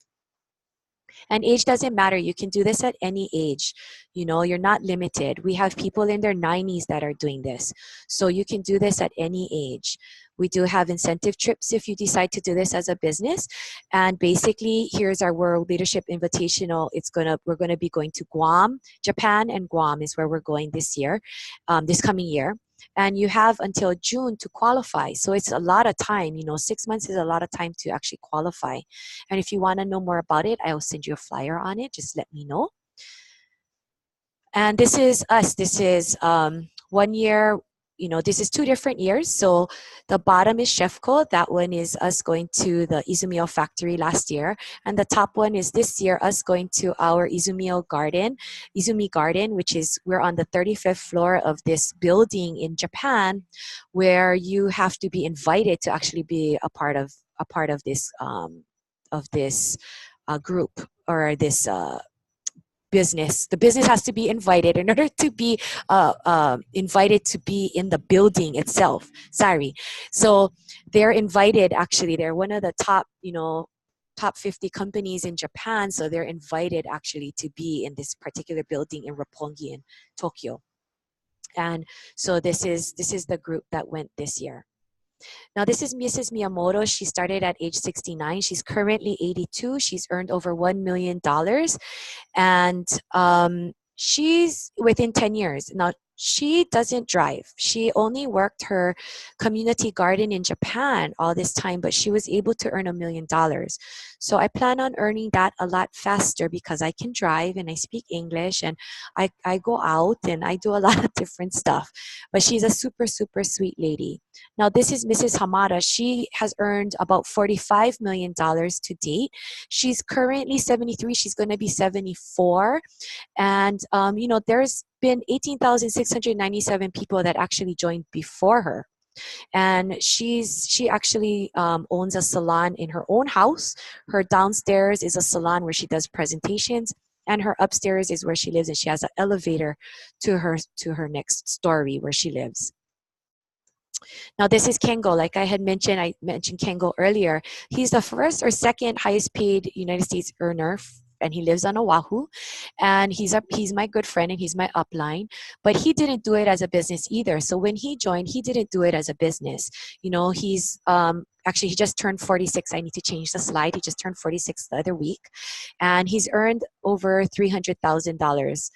And age doesn't matter. You can do this at any age. You know, you're not limited. We have people in their 90s that are doing this. So you can do this at any age. We do have incentive trips if you decide to do this as a business. And basically, here's our World Leadership Invitational. We're gonna be going to Guam, Japan, and Guam is where we're going this year, this coming year. And you have until June to qualify. So it's a lot of time. You know, 6 months is a lot of time to actually qualify. And if you want to know more about it, I will send you a flyer on it. Just let me know. And this is us. This is 1 year. You know, this is 2 different years. So the bottom is Chefco. That one is us going to the Izumio factory last year. And the top one is this year, us going to our Izumi Garden, which is, we're on the 35th floor of this building in Japan, where you have to be invited to actually be a part of this group or this business. The business has to be invited in order to be invited to be in the building itself. Sorry. So they're invited, actually. They're one of the top, top 50 companies in Japan. So they're invited actually to be in this particular building in Roppongi in Tokyo. And so this is the group that went this year. Now, this is Mrs. Miyamoto. She started at age 69. She's currently 82. She's earned over $1 million. And she's within 10 years. Now, she doesn't drive. She only worked her community garden in Japan all this time, but she was able to earn $1 million. So I plan on earning that a lot faster because I can drive and I speak English and I go out and I do a lot of different stuff. But she's a super, super sweet lady. Now, this is Mrs. Hamada. She has earned about $45 million to date. She's currently 73. She's going to be 74. And, there's been 18,697 people that actually joined before her. And she actually owns a salon in her own house. Her downstairs is a salon where she does presentations, and her upstairs is where she lives, and she has an elevator to her next story where she lives. Now, this is Kengo. Like I mentioned Kengo earlier. He's the first or second highest paid United States earner, and he lives on Oahu. And he's my good friend, and he's my upline. But he didn't do it as a business either. So when he joined, he didn't do it as a business. He's actually, he just turned 46. I need to change the slide. He just turned 46 the other week. And he's earned over $300,000.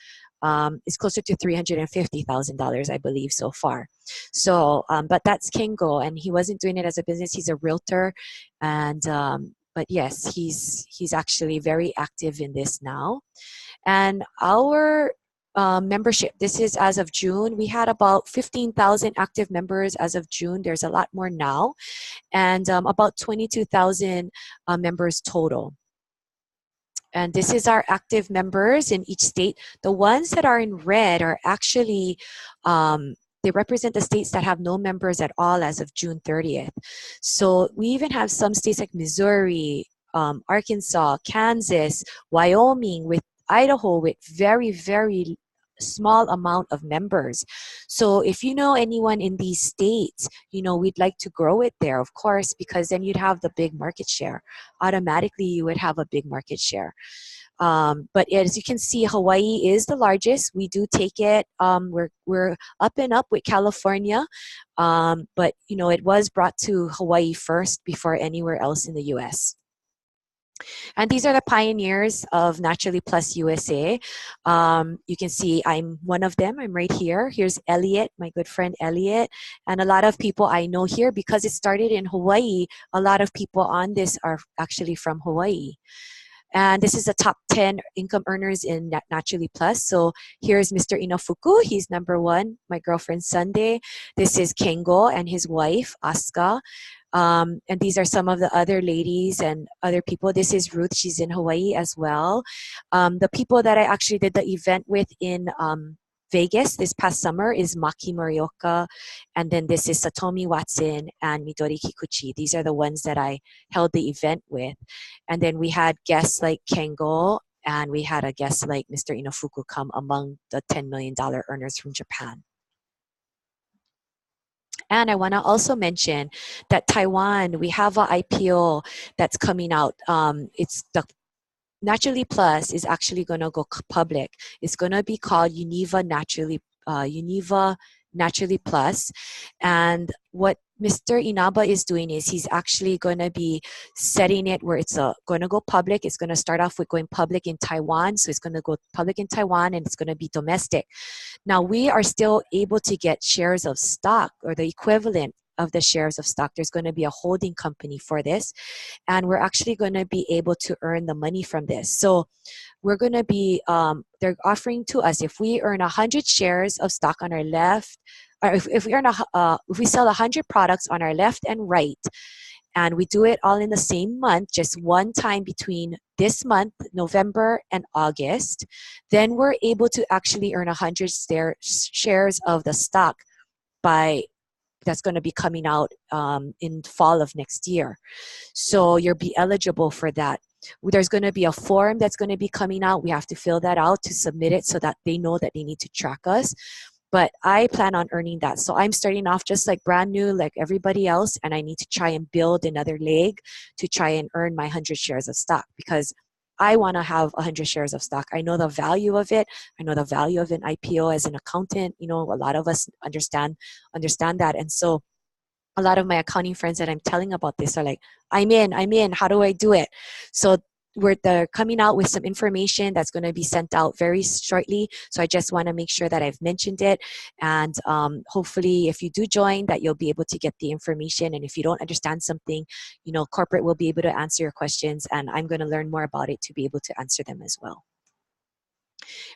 It's closer to $350,000, I believe, so far. So, but that's Kengo, and he wasn't doing it as a business. He's a realtor, and but yes, he's actually very active in this now. And our membership, this is as of June. We had about 15,000 active members as of June. There's a lot more now, and about 22,000 members total. And this is our active members in each state. The ones that are in red are actually, they represent the states that have no members at all as of June 30th. So we even have some states like Missouri, Arkansas, Kansas, Wyoming, with Idaho with very, very small amount of members. So if you know anyone in these states, we'd like to grow it there, of course, because then you'd have the big market share. Automatically, you would have a big market share. But as you can see, Hawaii is the largest. We do take it. We're up and up with California, but it was brought to Hawaii first before anywhere else in the U.S. And these are the pioneers of Naturally Plus USA. You can see I'm one of them. I'm right here. Here's Elliot, my good friend Elliot. And a lot of people I know here, because it started in Hawaii, a lot of people on this are actually from Hawaii. And this is the top 10 income earners in Naturally Plus. So here's Mr. Inafuku. He's number 1. My girlfriend, Sunday. This is Kengo and his wife, Asuka. And these are some of the other ladies and other people. This is Ruth. She's in Hawaii as well. The people that I actually did the event with in Vegas this past summer is Maki Morioka, and then this is Satomi Watson and Midori Kikuchi. These are the ones that I held the event with. And then we had guests like Kengo, and we had a guest like Mr. Inofuku come among the $10 million earners from Japan. And I want to also mention that Taiwan, we have an IPO that's coming out. It's the Naturally Plus is actually going to go public. It's going to be called Univa Naturally Plus. And what Mr. Inaba is doing is he's actually going to be setting it where it's going to go public. It's going to start off with going public in Taiwan. So it's going to go public in Taiwan and it's going to be domestic. Now we are still able to get shares of stock or the equivalent of the shares of stock. There's going to be a holding company for this. And we're actually going to be able to earn the money from this. So we're going to be, they're offering to us, if we earn 100 shares of stock on our left, or if we sell 100 products on our left and right, and we do it all in the same month, just one time between this month, November and August, then we're able to actually earn 100 shares of the stock that's going to be coming out in fall of next year. So you'll be eligible for that. There's going to be a form that's going to be coming out. We have to fill that out to submit it so that they know that they need to track us. But I plan on earning that. So I'm starting off just like brand new, like everybody else, and I need to try and build another leg to try and earn my 100 shares of stock because I want to have 100 shares of stock. I know the value of it. I know the value of an IPO as an accountant. You know, a lot of us understand that. And so a lot of my accounting friends that I'm telling about this are like, I'm in, how do I do it? So they're coming out with some information that's going to be sent out very shortly. So I just want to make sure that I've mentioned it. And hopefully if you do join that you'll be able to get the information. And if you don't understand something, you know, corporate will be able to answer your questions and I'm going to learn more about it to be able to answer them as well.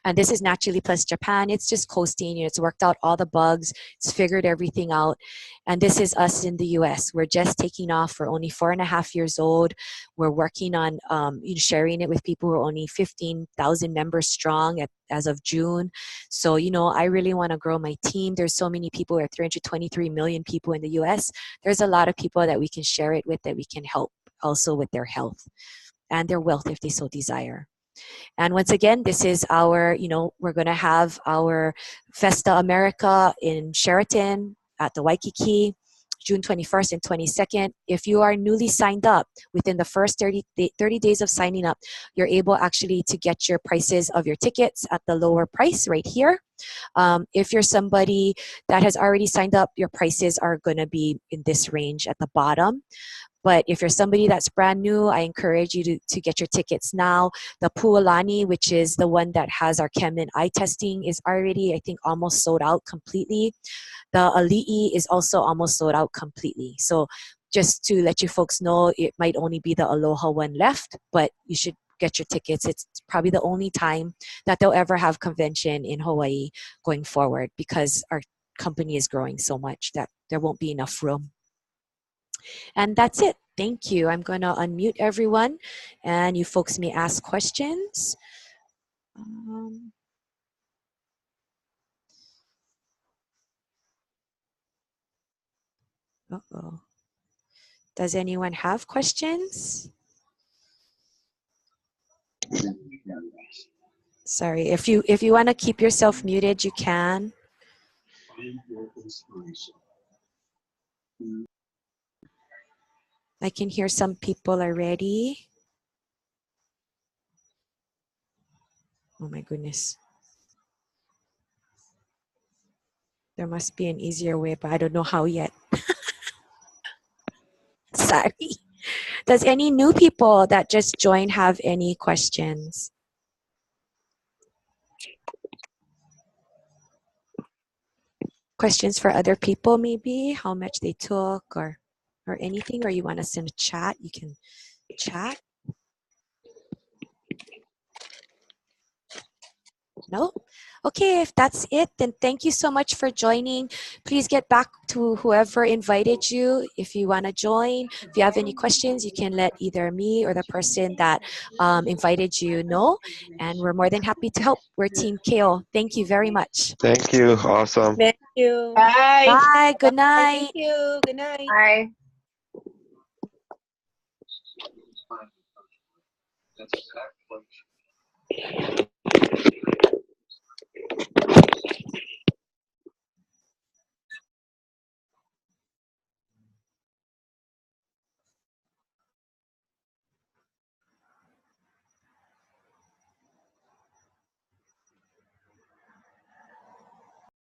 And this is Naturally Plus Japan. It's just coasting. You know, it's worked out all the bugs. It's figured everything out. And this is us in the US. We're just taking off. We're only 4.5 years old. We're working on sharing it with people who are only 15,000 members strong as of June. So, you know, I really want to grow my team. There's so many people. There are 323 million people in the US. There's a lot of people that we can share it with, that we can help also with their health and their wealth if they so desire. And once again, this is our, you know, we're going to have our Festa America in Sheraton at the Waikiki, June 21st and 22nd. If you are newly signed up, within the first 30 days of signing up, you're able actually to get your prices of your tickets at the lower price right here. If you're somebody that has already signed up, your prices are going to be in this range at the bottom. But if you're somebody that's brand new, I encourage you to get your tickets now. The Pualani, which is the one that has our chem and eye testing, is already, I think, almost sold out completely. The Ali'i is also almost sold out completely. So just to let you folks know, it might only be the Aloha one left, but you should get your tickets. It's probably the only time that they'll ever have convention in Hawaii going forward because our company is growing so much that there won't be enough room. And that's it. Thank you. I'm going to unmute everyone and you folks may ask questions. Uh-oh. Does anyone have questions? Sorry, if you want to keep yourself muted, you can. I can hear some people already. Oh my goodness. There must be an easier way, but I don't know how yet. Sorry. Does any new people that just joined have any questions? Questions for other people maybe? How much they took or anything? Or you want us in a chat? You can chat. No? Okay, if that's it, then thank you so much for joining. Please get back to whoever invited you if you want to join. If you have any questions, you can let either me or the person that invited you know. And we're more than happy to help. We're Team KO. Thank you very much. Thank you. Awesome. Thank you. Bye. Bye. Good Bye. night. Thank you. Good night. Bye.